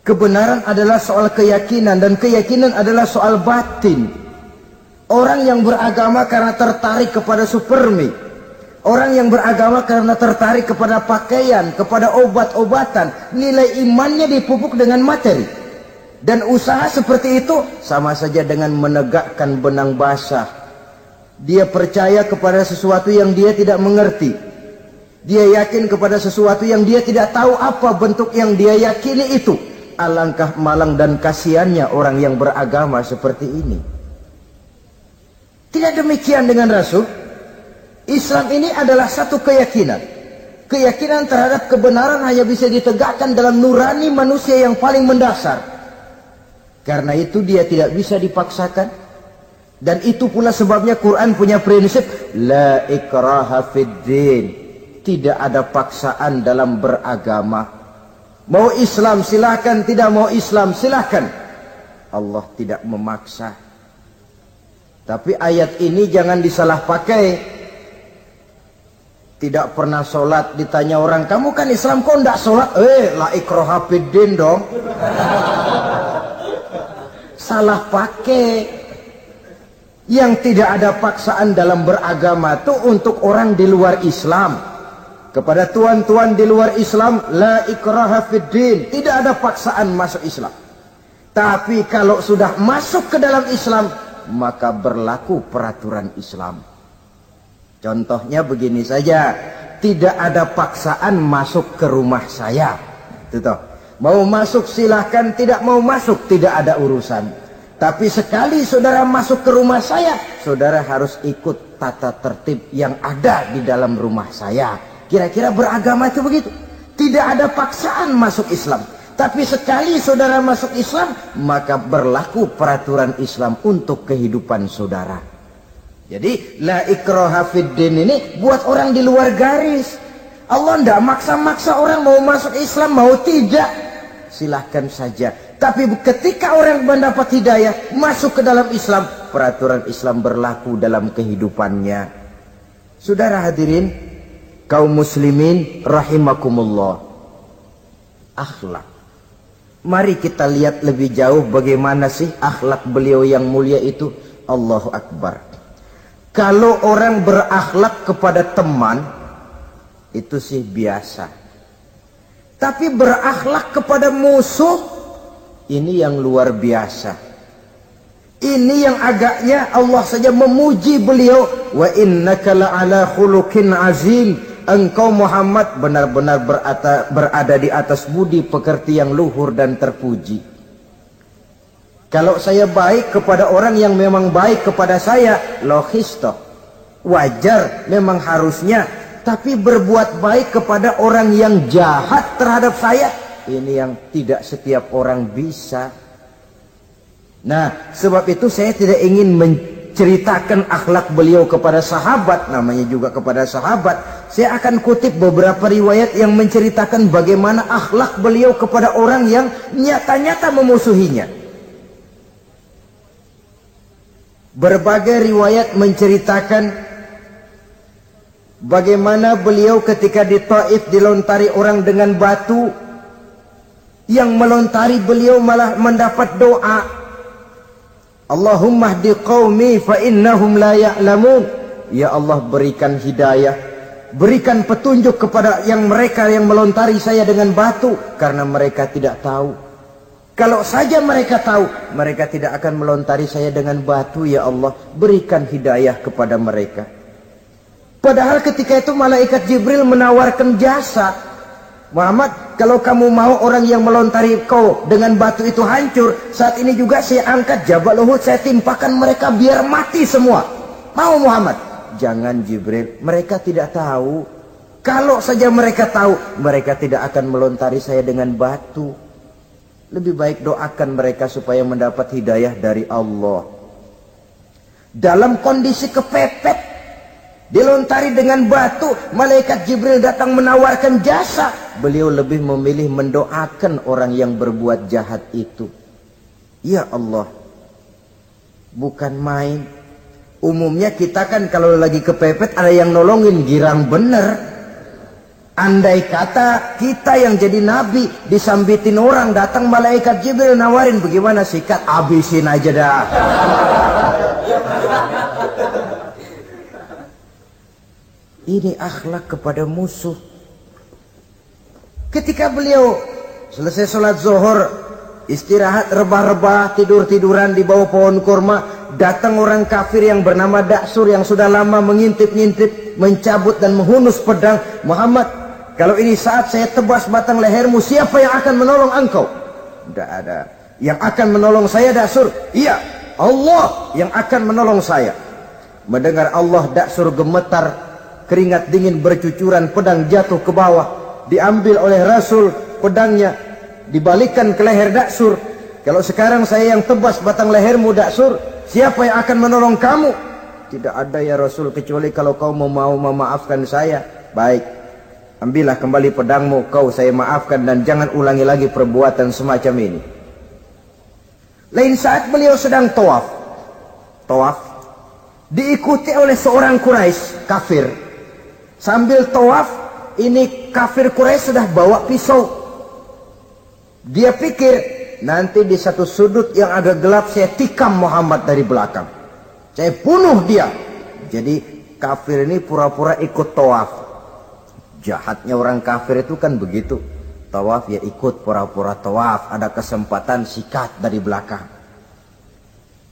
Kebenaran adalah soal keyakinan, dan keyakinan adalah soal batin. Orang yang beragama karena tertarik kepada super mie, orang yang beragama karena tertarik kepada pakaian, kepada obat-obatan, nilai imannya dipupuk dengan materi. Dan usaha seperti itu sama saja dengan menegakkan benang basah. Dia percaya kepada sesuatu yang dia tidak mengerti. Dia yakin kepada sesuatu yang dia tidak tahu apa bentuk yang dia yakini itu. Alangkah malang dan kasihannya orang yang beragama seperti ini. Tidak demikian dengan Rasul. Islam ini adalah satu keyakinan. Keyakinan terhadap kebenaran hanya bisa ditegakkan dalam nurani manusia yang paling mendasar. Karena itu dia tidak bisa dipaksakan. Dan itu pula sebabnya Quran punya prinsip la ikraha fid din. Tidak ada paksaan dalam beragama. Mau Islam silahkan, tidak mau Islam silahkan. Allah tidak memaksa. Tapi ayat ini jangan disalah pakai. Tidak pernah sholat, ditanya orang, kamu kan Islam kok tidak sholat? La ikraha fid din dong. Salah pakai. Yang tidak ada paksaan dalam beragama itu untuk orang di luar Islam. Kepada tuan-tuan di luar Islam, la ikraha fid din, tidak ada paksaan masuk Islam. Tapi kalau sudah masuk ke dalam Islam, maka berlaku peraturan Islam. Contohnya begini saja, tidak ada paksaan masuk ke rumah saya. Itu toh. Mau masuk silahkan, tidak mau masuk tidak ada urusan. Tapi sekali saudara masuk ke rumah saya, saudara harus ikut tata tertib yang ada di dalam rumah saya. Kira-kira beragama itu begitu. Tidak ada paksaan masuk Islam. Tapi sekali saudara masuk Islam, maka berlaku peraturan Islam untuk kehidupan saudara. Jadi la ikraha fid din ini buat orang di luar garis. Allah tidak maksa-maksa orang mau masuk Islam mau tidak, silahkan saja. Tapi ketika orang mendapat hidayah masuk ke dalam Islam, peraturan Islam berlaku dalam kehidupannya. Saudara hadirin kaum muslimin rahimakumullah, akhlak. Mari kita lihat lebih jauh bagaimana sih akhlak beliau yang mulia itu. Allahu Akbar. Kalau orang berakhlak kepada teman, itu sih biasa. Tapi berakhlak kepada musuh, ini yang luar biasa. Ini yang agaknya Allah saja memuji beliau. Wa innaka la'ala khuluqin azim. Engkau Muhammad benar-benar berada di atas budi pekerti yang luhur dan terpuji. Kalau saya baik kepada orang yang memang baik kepada saya, logis toh, wajar, memang harusnya. Tapi berbuat baik kepada orang yang jahat terhadap saya, ini yang tidak setiap orang bisa. Nah, sebab itu saya tidak ingin menceritakan akhlak beliau kepada sahabat, namanya juga kepada sahabat. Saya akan kutip beberapa riwayat yang menceritakan bagaimana akhlak beliau kepada orang yang nyata-nyata memusuhinya. Berbagai riwayat menceritakan bagaimana beliau ketika di Taif dilontari orang dengan batu, yang melontari beliau malah mendapat doa, Allahumma hdi qaumi fa innahum la ya'lamun. Ya Allah, berikan hidayah, berikan petunjuk kepada mereka yang melontari saya dengan batu, karena mereka tidak tahu. Kalau saja mereka tahu, mereka tidak akan melontari saya dengan batu. Ya Allah, berikan hidayah kepada mereka. Padahal ketika itu malaikat Jibril menawarkan jasa. Muhammad, kalau kamu mau orang yang melontari kau dengan batu itu hancur, saat ini juga saya angkat Jabal Uhud, saya timpakan mereka biar mati semua. Mau Muhammad? Jangan Jibril, mereka tidak tahu. Kalau saja mereka tahu, mereka tidak akan melontari saya dengan batu. Lebih baik doakan mereka supaya mendapat hidayah dari Allah. Dalam kondisi kepepet, dilontari dengan batu, malaikat Jibril datang menawarkan jasa. Beliau lebih memilih mendoakan orang yang berbuat jahat itu. Ya Allah, bukan main. Umumnya kita kan kalau lagi kepepet ada yang nolongin, girang bener. Andai kata kita yang jadi nabi, disambitin orang, datang malaikat Jibril nawarin, bagaimana sikat? Abisin aja dah. Ini akhlak kepada musuh. Ketika beliau selesai sholat zuhur, istirahat rebah-rebah, tidur-tiduran di bawah pohon kurma, datang orang kafir yang bernama Daksur yang sudah lama mengintip-ngintip, mencabut dan menghunus pedang. Muhammad, kalau ini saat saya tebas batang lehermu, siapa yang akan menolong engkau? Tidak ada. Yang akan menolong saya Daksur? Iya, Allah yang akan menolong saya. Mendengar Allah, Daksur gemetar, keringat dingin bercucuran, pedang jatuh ke bawah, diambil oleh Rasul pedangnya, dibalikan ke leher Daksur. Kalau sekarang saya yang tebas batang lehermu Daksur, siapa yang akan menolong kamu? Tidak ada ya Rasul, kecuali kalau kau mau memaafkan saya. Baik, ambillah kembali pedangmu, kau saya maafkan, dan jangan ulangi lagi perbuatan semacam ini. Lain saat beliau sedang tawaf, diikuti oleh seorang Quraisy kafir. Sambil tawaf, ini kafir Quraisy sudah bawa pisau. Dia pikir nanti di satu sudut yang agak gelap saya tikam Muhammad dari belakang, saya bunuh dia. Jadi kafir ini pura-pura ikut tawaf. Jahatnya orang kafir itu kan begitu, tawaf ya ikut pura-pura tawaf, ada kesempatan sikat dari belakang.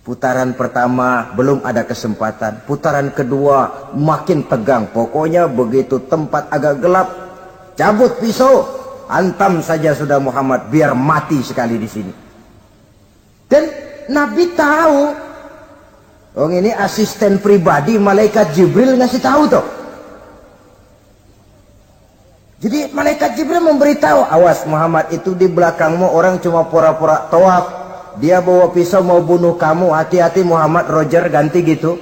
Putaran pertama belum ada kesempatan, putaran kedua makin tegang. Pokoknya begitu tempat agak gelap, cabut pisau, hantam saja sudah Muhammad, biar mati sekali di sini. Dan Nabi tahu, oh ini asisten pribadi malaikat Jibril ngasih tahu toh. Jadi malaikat Jibril memberitahu, awas Muhammad, itu di belakangmu orang cuma pura-pura tawaf, dia bawa pisau mau bunuh kamu, hati-hati Muhammad. Roger ganti gitu.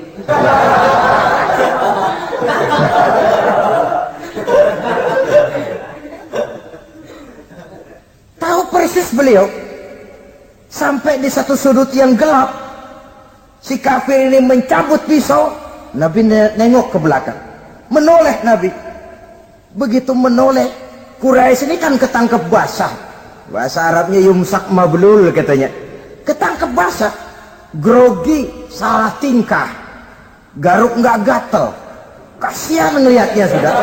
Tahu persis beliau. Sampai di satu sudut yang gelap, si kafir ini mencabut pisau. Nabi nengok ke belakang, menoleh Nabi. Begitu menoleh, Quraisy ini kan ketangkep basah. Bahasa Arabnya yumsak mablul katanya. Ketangkep basah, grogi, salah tingkah, garuk nggak gatel. Kasihan ngelihatnya sudah.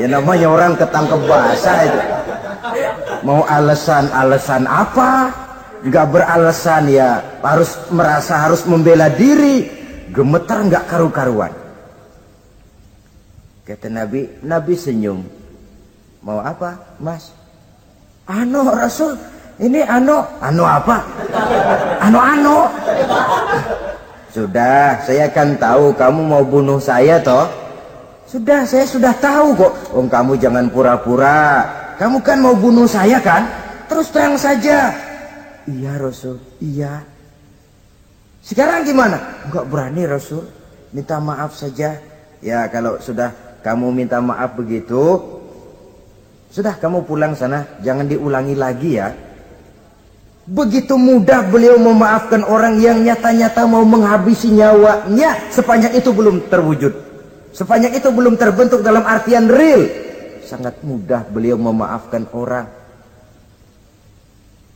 Ya namanya orang ketangkep basah itu. Mau alasan apa? Nggak beralasan ya, harus merasa harus membela diri, gemetar nggak karu-karuan. Kata Nabi senyum. Mau apa, Mas? Ano Rasul, ini ano apa? Ano. Sudah, saya kan tahu kamu mau bunuh saya toh. Sudah, saya sudah tahu kok. Om kamu jangan pura-pura. Kamu kan mau bunuh saya kan? Terus terang saja. Iya Rasul, iya. Sekarang gimana? Enggak berani Rasul. Minta maaf saja. Ya kalau sudah kamu minta maaf begitu, sudah kamu pulang sana, jangan diulangi lagi ya. Begitu mudah beliau memaafkan orang yang nyata-nyata mau menghabisi nyawanya, sepanjang itu belum terwujud, sepanjang itu belum terbentuk dalam artian real. Sangat mudah beliau memaafkan orang.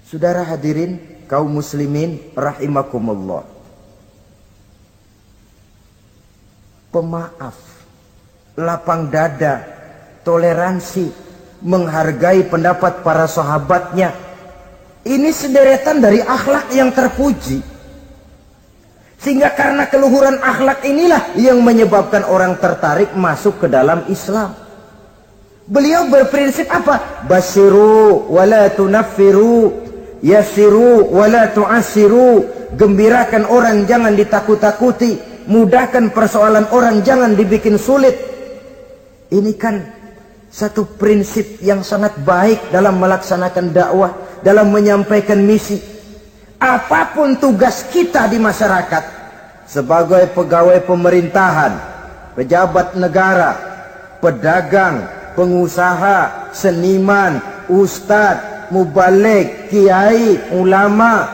Saudara hadirin kaum muslimin rahimakumullah, pemaaf, lapang dada, toleransi, menghargai pendapat para sahabatnya, ini sederetan dari akhlak yang terpuji. Sehingga karena keluhuran akhlak inilah yang menyebabkan orang tertarik masuk ke dalam Islam. Beliau berprinsip apa? Basyiru wala tunaffiru, yassiru wala tu'assiru. Gembirakan orang, jangan ditakut-takuti. Mudahkan persoalan orang, jangan dibikin sulit. Ini kan satu prinsip yang sangat baik dalam melaksanakan dakwah, dalam menyampaikan misi. Apapun tugas kita di masyarakat, sebagai pegawai pemerintahan, pejabat negara, pedagang, pengusaha, seniman, ustadz, mubaligh, kiai, ulama,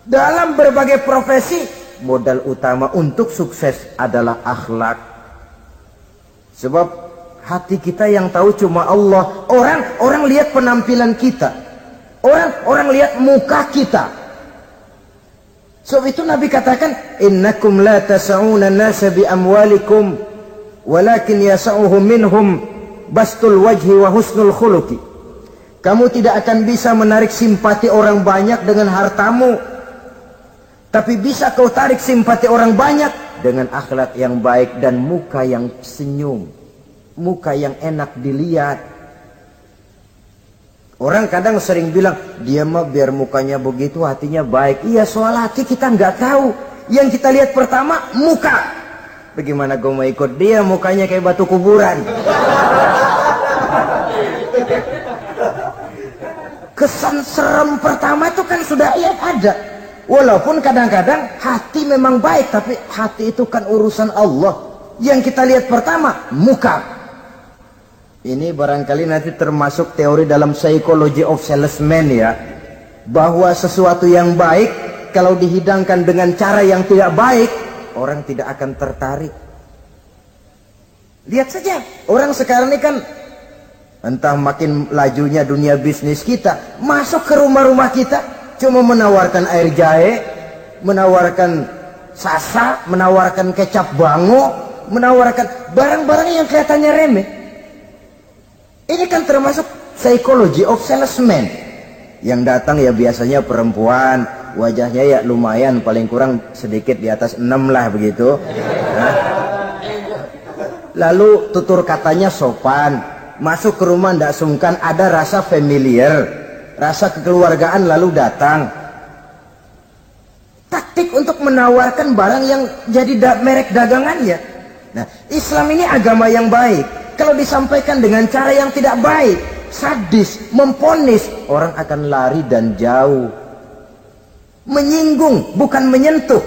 dalam berbagai profesi, modal utama untuk sukses adalah akhlak. Sebab hati kita yang tahu cuma Allah. Orang lihat penampilan kita, orang lihat muka kita. Sebab itu Nabi katakan, innakum la tas'una an-nasa bi amwalikum walakin yas'uhum minhum bastul wajhi wa husnul khuluqi. Kamu tidak akan bisa menarik simpati orang banyak dengan hartamu, tapi bisa kau tarik simpati orang banyak dengan akhlak yang baik dan muka yang senyum, muka yang enak dilihat. Orang kadang sering bilang, dia mah biar mukanya begitu hatinya baik. Iya, soal hati kita nggak tahu. Yang kita lihat pertama muka. Bagaimana gue mau ikut dia, mukanya kayak batu kuburan. Kesan serem pertama itu kan sudah ada. Walaupun kadang-kadang hati memang baik, tapi hati itu kan urusan Allah. Yang kita lihat pertama muka. Ini barangkali nanti termasuk teori dalam psychology of salesman ya, bahwa sesuatu yang baik kalau dihidangkan dengan cara yang tidak baik, orang tidak akan tertarik. Lihat saja, orang sekarang ini kan entah makin lajunya dunia bisnis kita, masuk ke rumah-rumah kita cuma menawarkan air jahe, menawarkan sasa, menawarkan kecap bango, menawarkan barang-barang yang kelihatannya remeh. Ini kan termasuk psychology of salesman. Yang datang ya biasanya perempuan, wajahnya ya lumayan, paling kurang sedikit di atas 6 lah begitu. Nah. Lalu tutur katanya sopan, masuk ke rumah tidak sungkan, ada rasa familiar, rasa kekeluargaan lalu datang. Taktik untuk menawarkan barang yang jadi merek dagangannya. Nah, Islam ini agama yang baik. Kalau disampaikan dengan cara yang tidak baik, sadis, memponis, orang akan lari dan jauh. Menyinggung, bukan menyentuh.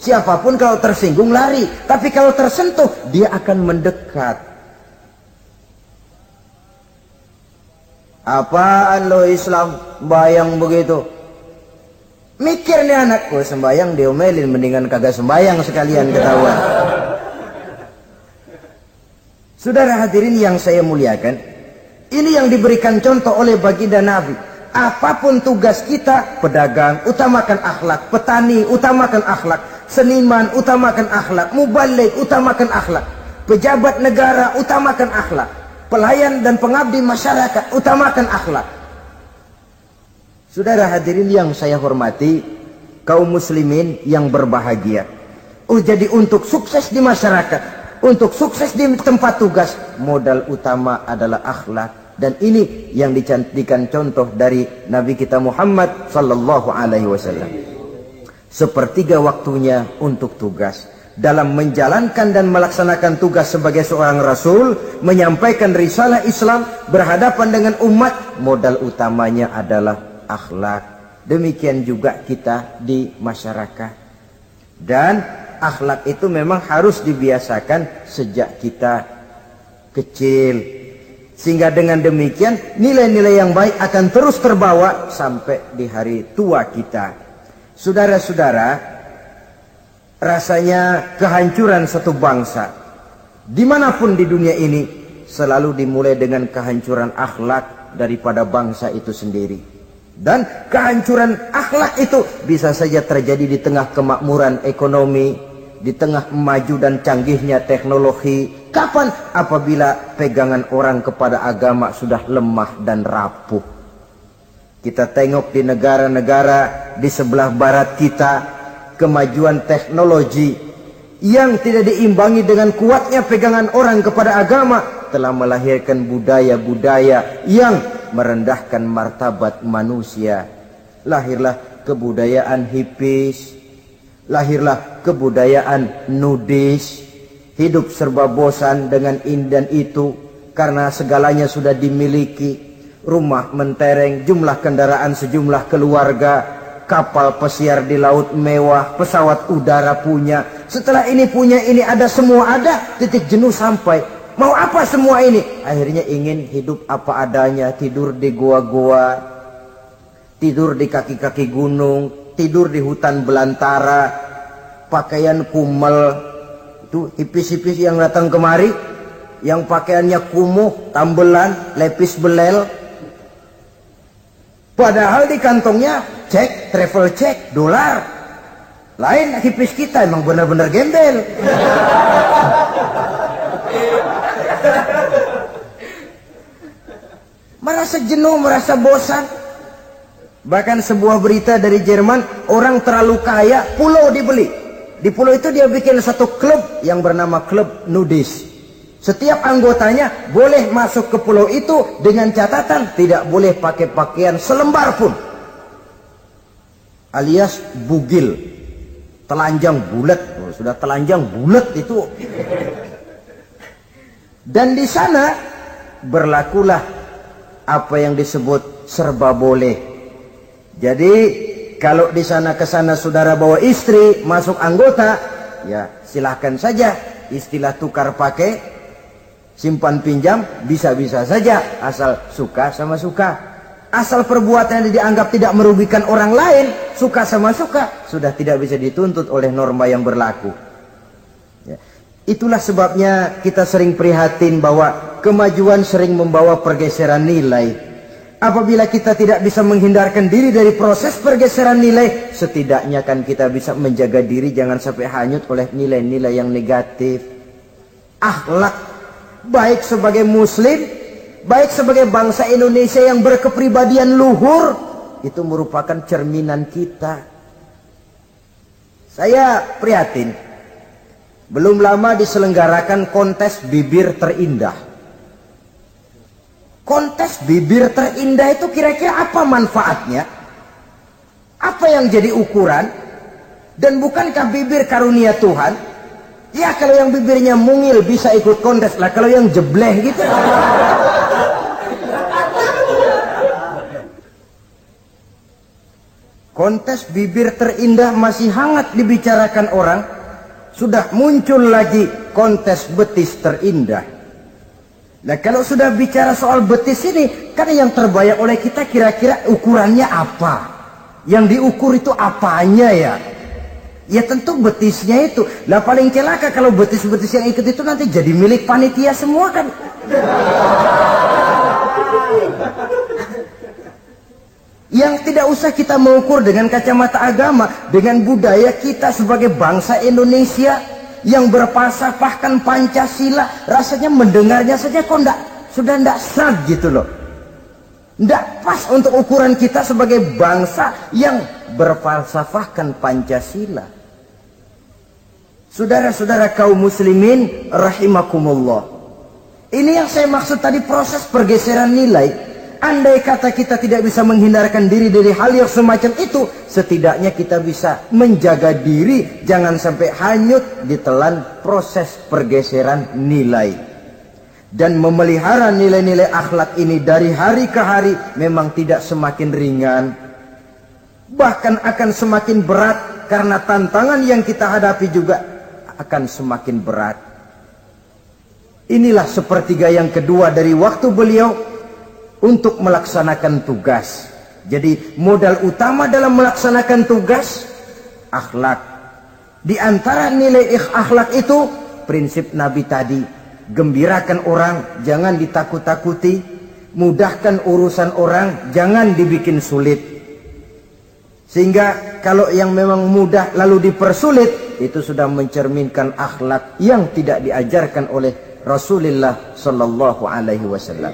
Siapapun kalau tersinggung lari, tapi kalau tersentuh dia akan mendekat. Apaan lo Islam bayang begitu? Mikir nih anakku, sembayang diomelin, mendingan kagak sembayang sekalian ketahuan. Saudara hadirin yang saya muliakan, ini yang diberikan contoh oleh baginda Nabi. Apapun tugas kita, pedagang utamakan akhlak, petani utamakan akhlak, seniman utamakan akhlak, mubaligh utamakan akhlak, pejabat negara utamakan akhlak, pelayan dan pengabdi masyarakat utamakan akhlak. Saudara hadirin yang saya hormati, kaum muslimin yang berbahagia. Jadi untuk sukses di masyarakat, untuk sukses di tempat tugas, modal utama adalah akhlak. Dan ini yang dicantikan contoh dari Nabi kita Muhammad sallallahu alaihi wasallam. Sepertiga waktunya untuk tugas. Dalam menjalankan dan melaksanakan tugas sebagai seorang rasul, menyampaikan risalah Islam, berhadapan dengan umat, modal utamanya adalah akhlak. Demikian juga kita di masyarakat. Dan akhlak itu memang harus dibiasakan sejak kita kecil. Sehingga dengan demikian nilai-nilai yang baik akan terus terbawa sampai di hari tua kita. Saudara-saudara, rasanya kehancuran satu bangsa dimanapun di dunia ini selalu dimulai dengan kehancuran akhlak daripada bangsa itu sendiri. Dan kehancuran akhlak itu bisa saja terjadi di tengah kemakmuran ekonomi, di tengah maju dan canggihnya teknologi. Kapan? Apabila pegangan orang kepada agama sudah lemah dan rapuh. Kita tengok di negara-negara di sebelah barat kita, kemajuan teknologi yang tidak diimbangi dengan kuatnya pegangan orang kepada agama telah melahirkan budaya-budaya yang merendahkan martabat manusia. Lahirlah kebudayaan hippies, lahirlah kebudayaan nudis, hidup serba bosan dengan ini dan itu karena segalanya sudah dimiliki. Rumah mentereng, jumlah kendaraan sejumlah keluarga, kapal pesiar di laut mewah, pesawat udara punya. Setelah ini punya, ini ada, semua ada, titik jenuh sampai. Mau apa semua ini? Akhirnya ingin hidup apa adanya, tidur di goa-goa, tidur di kaki-kaki gunung, tidur di hutan belantara, pakaian kumel. Itu hipis-hipis yang datang kemari, yang pakaiannya kumuh, tambelan, lepis belel. Padahal di kantongnya cek, travel cek, dolar. Lain hipis kita, emang benar-benar gembel. Merasa jenuh, merasa bosan. Bahkan sebuah berita dari Jerman, orang terlalu kaya, pulau dibeli. Di pulau itu dia bikin satu klub yang bernama klub nudis. Setiap anggotanya boleh masuk ke pulau itu dengan catatan tidak boleh pakai pakaian selembar pun. Alias bugil. Telanjang bulat. Oh, sudah telanjang bulat itu. Dan di sana berlakulah apa yang disebut serba boleh. Jadi kalau di sana ke sana saudara bawa istri, masuk anggota, ya silahkan saja. Istilah tukar pakai, simpan pinjam, bisa-bisa saja. Asal suka sama suka. Asal perbuatan yang dianggap tidak merugikan orang lain, suka sama suka, sudah tidak bisa dituntut oleh norma yang berlaku. Ya. Itulah sebabnya kita sering prihatin bahwa kemajuan sering membawa pergeseran nilai. Apabila kita tidak bisa menghindarkan diri dari proses pergeseran nilai, setidaknya kan kita bisa menjaga diri jangan sampai hanyut oleh nilai-nilai yang negatif. Akhlak, baik sebagai muslim, baik sebagai bangsa Indonesia yang berkepribadian luhur, itu merupakan cerminan kita. Saya prihatin, belum lama diselenggarakan kontes bibir terindah. Kontes bibir terindah itu kira-kira apa manfaatnya? Apa yang jadi ukuran? Dan bukankah bibir karunia Tuhan? Ya kalau yang bibirnya mungil bisa ikut kontes lah, kalau yang jebleh gitu. Kontes bibir terindah masih hangat dibicarakan orang, sudah muncul lagi kontes betis terindah. Nah kalau sudah bicara soal betis ini, kan yang terbayang oleh kita kira-kira ukurannya apa? Yang diukur itu apanya ya? Ya tentu betisnya itu. Nah paling celaka kalau betis-betis yang ikut itu nanti jadi milik panitia semua kan. Yang tidak usah kita mengukur dengan kacamata agama, dengan budaya kita sebagai bangsa Indonesia yang berfalsafahkan Pancasila, rasanya mendengarnya saja kok sudah tidak sah gitu loh. Tidak pas untuk ukuran kita sebagai bangsa yang berfalsafahkan Pancasila. Saudara-saudara kaum muslimin rahimakumullah. Ini yang saya maksud tadi, proses pergeseran nilai. Andai kata kita tidak bisa menghindarkan diri dari hal yang semacam itu, setidaknya kita bisa menjaga diri jangan sampai hanyut ditelan proses pergeseran nilai. Dan memelihara nilai-nilai akhlak ini dari hari ke hari memang tidak semakin ringan, bahkan akan semakin berat, karena tantangan yang kita hadapi juga akan semakin berat. Inilah sepertiga yang kedua dari waktu beliau untuk melaksanakan tugas. Jadi modal utama dalam melaksanakan tugas akhlak. Di antara nilai akhlak itu prinsip Nabi tadi, gembirakan orang, jangan ditakut-takuti, mudahkan urusan orang, jangan dibikin sulit. Sehingga kalau yang memang mudah lalu dipersulit, itu sudah mencerminkan akhlak yang tidak diajarkan oleh Rasulullah sallallahu alaihi wasallam.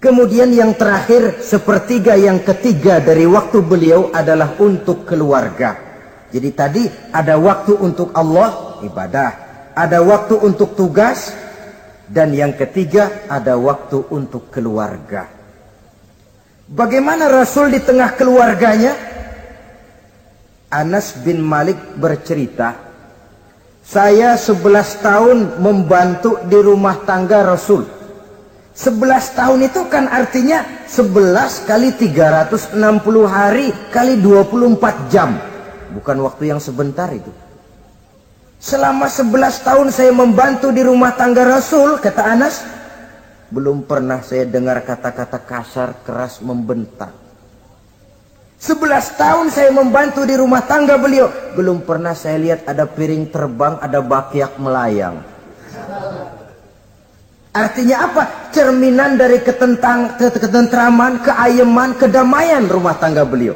Kemudian yang terakhir, sepertiga yang ketiga dari waktu beliau adalah untuk keluarga. Jadi tadi ada waktu untuk Allah, ibadah, ada waktu untuk tugas, dan yang ketiga ada waktu untuk keluarga. Bagaimana Rasul di tengah keluarganya? Anas bin Malik bercerita, saya 11 tahun membantu di rumah tangga Rasul. 11 tahun itu kan artinya 11 kali 360 hari kali 24 jam. Bukan waktu yang sebentar itu. Selama 11 tahun saya membantu di rumah tangga Rasul, kata Anas, belum pernah saya dengar kata-kata kasar, keras, membentak. 11 tahun saya membantu di rumah tangga beliau, belum pernah saya lihat ada piring terbang, ada bakyak melayang. Artinya apa? Cerminan dari ketentraman, keayeman, kedamaian rumah tangga beliau.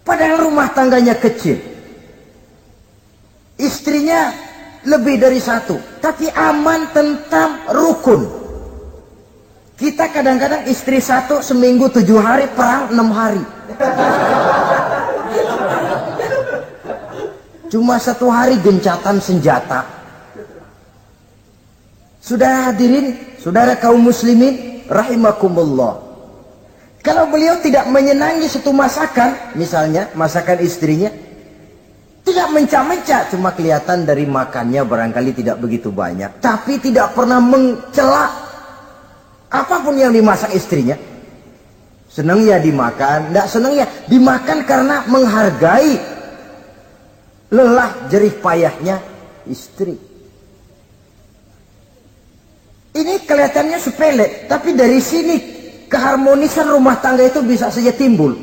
Padahal rumah tangganya kecil. Istrinya lebih dari satu, tapi aman, tentram, rukun. Kita kadang-kadang istri satu seminggu 7 hari, perang 6 hari. Cuma 1 hari gencatan senjata. Saudara hadirin, saudara kaum muslimin rahimakumullah. Kalau beliau tidak menyenangi satu masakan, misalnya masakan istrinya, tidak mencah-mencah, cuma kelihatan dari makannya barangkali tidak begitu banyak, tapi tidak pernah mencela apapun yang dimasak istrinya. Senang ya dimakan, tidak senang ya dimakan karena menghargai lelah jerih payahnya istri. Ini kelihatannya sepele, tapi dari sini keharmonisan rumah tangga itu bisa saja timbul.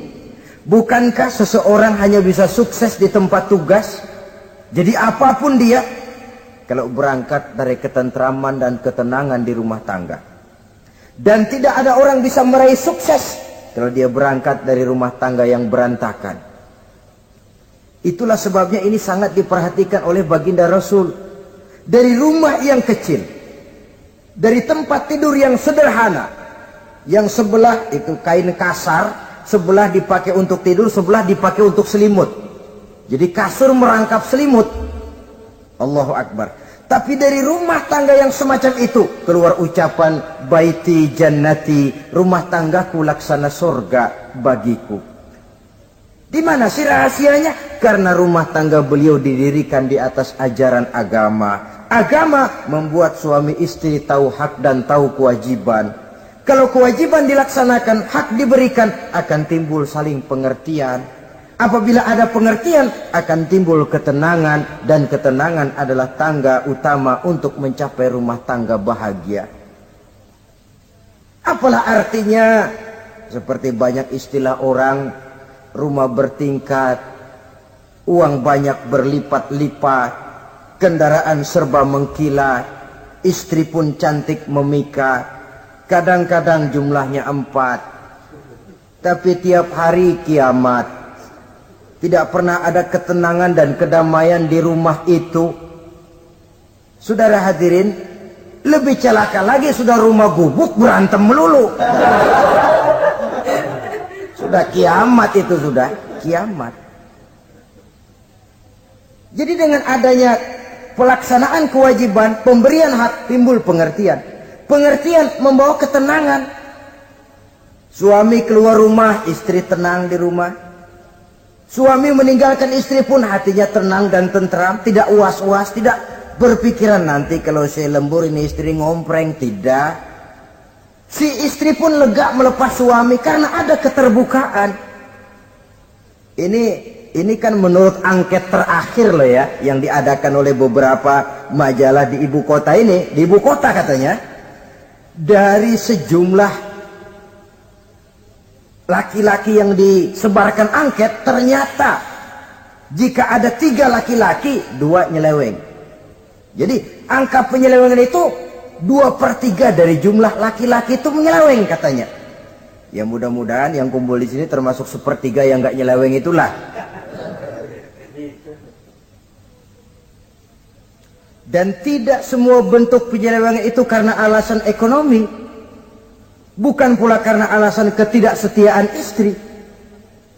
Bukankah seseorang hanya bisa sukses di tempat tugas? Jadi apapun dia, kalau berangkat dari ketentraman dan ketenangan di rumah tangga. Dan tidak ada orang bisa meraih sukses kalau dia berangkat dari rumah tangga yang berantakan. Itulah sebabnya ini sangat diperhatikan oleh baginda Rasul. Dari rumah yang kecil, dari tempat tidur yang sederhana, yang sebelah itu kain kasar, sebelah dipakai untuk tidur, sebelah dipakai untuk selimut. Jadi kasur merangkap selimut. Allahu Akbar. Tapi dari rumah tangga yang semacam itu keluar ucapan baiti jannati, rumah tanggaku laksana surga bagiku. Di mana sih rahasianya? Karena rumah tangga beliau didirikan di atas ajaran agama. Agama membuat suami istri tahu hak dan tahu kewajiban. Kalau kewajiban dilaksanakan, hak diberikan, akan timbul saling pengertian. Apabila ada pengertian, akan timbul ketenangan, dan ketenangan adalah tangga utama untuk mencapai rumah tangga bahagia. Apalah artinya? Seperti banyak istilah orang, rumah bertingkat, uang banyak berlipat-lipat, kendaraan serba mengkilat, istri pun cantik memikat, kadang-kadang jumlahnya 4, tapi tiap hari kiamat. Tidak pernah ada ketenangan dan kedamaian di rumah itu. Saudara hadirin, lebih celaka lagi sudah rumah gubuk berantem melulu. Sudah kiamat itu, sudah kiamat. Jadi dengan adanya pelaksanaan kewajiban, pemberian hak, timbul pengertian. Pengertian membawa ketenangan. Suami keluar rumah, istri tenang di rumah. Suami meninggalkan istri pun hatinya tenang dan tentram, tidak was-was, tidak berpikiran nanti kalau saya lembur ini istri ngompreng, tidak. Si istri pun lega melepas suami karena ada keterbukaan. Ini kan menurut angket terakhir loh ya, yang diadakan oleh beberapa majalah di ibu kota ini, di ibu kota katanya, dari sejumlah laki-laki yang disebarkan angket, ternyata jika ada 3 laki-laki, 2 nyeleweng. Jadi angka penyelewengan itu 2/3 dari jumlah laki-laki itu menyeleweng katanya. Ya mudah-mudahan yang kumpul di sini termasuk 1/3 yang nggak nyeleweng itulah. Dan tidak semua bentuk penyelewengan itu karena alasan ekonomi. Bukan pula karena alasan ketidaksetiaan istri,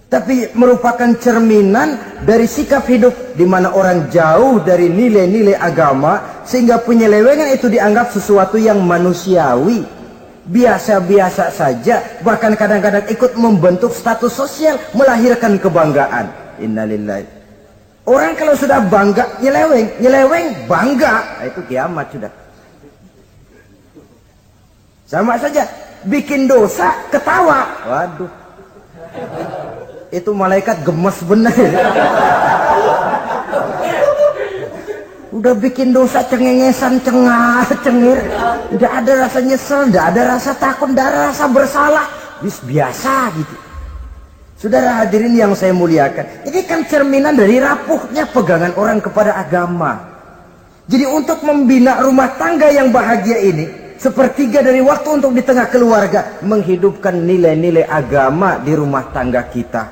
tapi merupakan cerminan dari sikap hidup di mana orang jauh dari nilai-nilai agama, sehingga penyelewengan itu dianggap sesuatu yang manusiawi, biasa-biasa saja, bahkan kadang-kadang ikut membentuk status sosial, melahirkan kebanggaan. Innalillahi. Orang kalau sudah bangga nyeleweng bangga, itu kiamat sudah. Sama saja. Bikin dosa ketawa, waduh, itu malaikat gemes bener. Udah bikin dosa cengengesan, cengir, tidak ada rasa nyesel, tidak ada rasa takut, tidak ada rasa bersalah, biasa gitu. Saudara hadirin yang saya muliakan, ini kan cerminan dari rapuhnya pegangan orang kepada agama. Jadi untuk membina rumah tangga yang bahagia ini, 1/3 dari waktu untuk di tengah keluarga menghidupkan nilai-nilai agama di rumah tangga kita.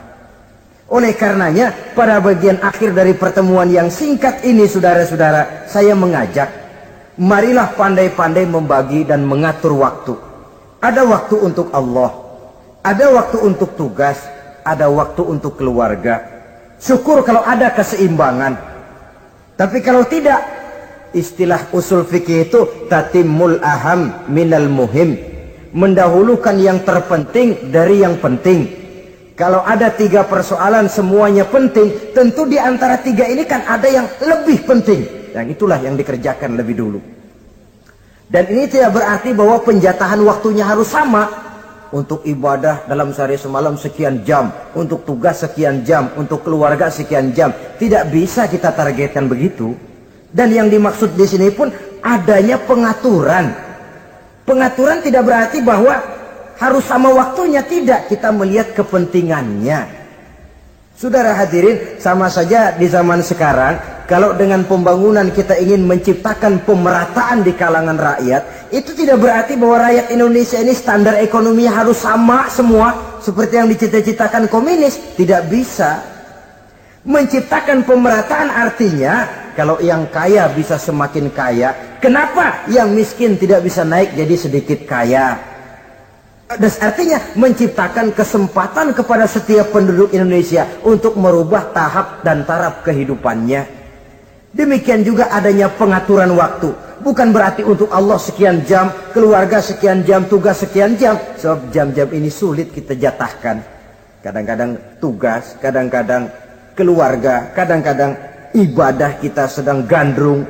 Oleh karenanya, pada bagian akhir dari pertemuan yang singkat ini, saudara-saudara, saya mengajak, marilah pandai-pandai membagi dan mengatur waktu. Ada waktu untuk Allah, ada waktu untuk tugas, ada waktu untuk keluarga. Syukur kalau ada keseimbangan. Tapi kalau tidak, istilah usul fikih itu tatimul aham minal muhim, mendahulukan yang terpenting dari yang penting. Kalau ada 3 persoalan semuanya penting, tentu di antara 3 ini kan ada yang lebih penting, yang itulah yang dikerjakan lebih dulu. Dan ini tidak berarti bahwa penjatahan waktunya harus sama. Untuk ibadah dalam sehari semalam sekian jam, untuk tugas sekian jam, untuk keluarga sekian jam. Tidak bisa kita targetkan begitu. Dan yang dimaksud di sini pun adanya pengaturan. Pengaturan tidak berarti bahwa harus sama waktunya, tidak. Kita melihat kepentingannya. Saudara hadirin, sama saja di zaman sekarang, kalau dengan pembangunan kita ingin menciptakan pemerataan di kalangan rakyat, itu tidak berarti bahwa rakyat Indonesia ini standar ekonominya harus sama semua seperti yang dicita-citakan komunis. Tidak bisa. Menciptakan pemerataan artinya kalau yang kaya bisa semakin kaya, kenapa yang miskin tidak bisa naik jadi sedikit kaya? Dan artinya menciptakan kesempatan kepada setiap penduduk Indonesia untuk merubah tahap dan taraf kehidupannya. Demikian juga adanya pengaturan waktu. Bukan berarti untuk Allah sekian jam, keluarga sekian jam, tugas sekian jam. Sebab jam-jam ini sulit kita jatahkan. Kadang-kadang tugas, kadang-kadang keluarga, kadang-kadang ibadah kita sedang gandrung.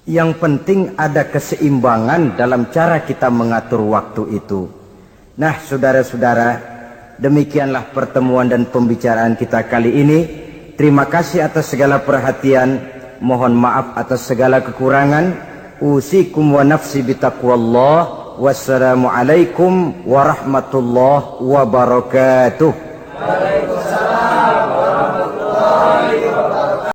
Yang penting ada keseimbangan dalam cara kita mengatur waktu itu. Nah, saudara-saudara, demikianlah pertemuan dan pembicaraan kita kali ini. Terima kasih atas segala perhatian. Mohon maaf atas segala kekurangan. Usikum wa nafsi bitaqwallah. Wassalamualaikum warahmatullahi wabarakatuh.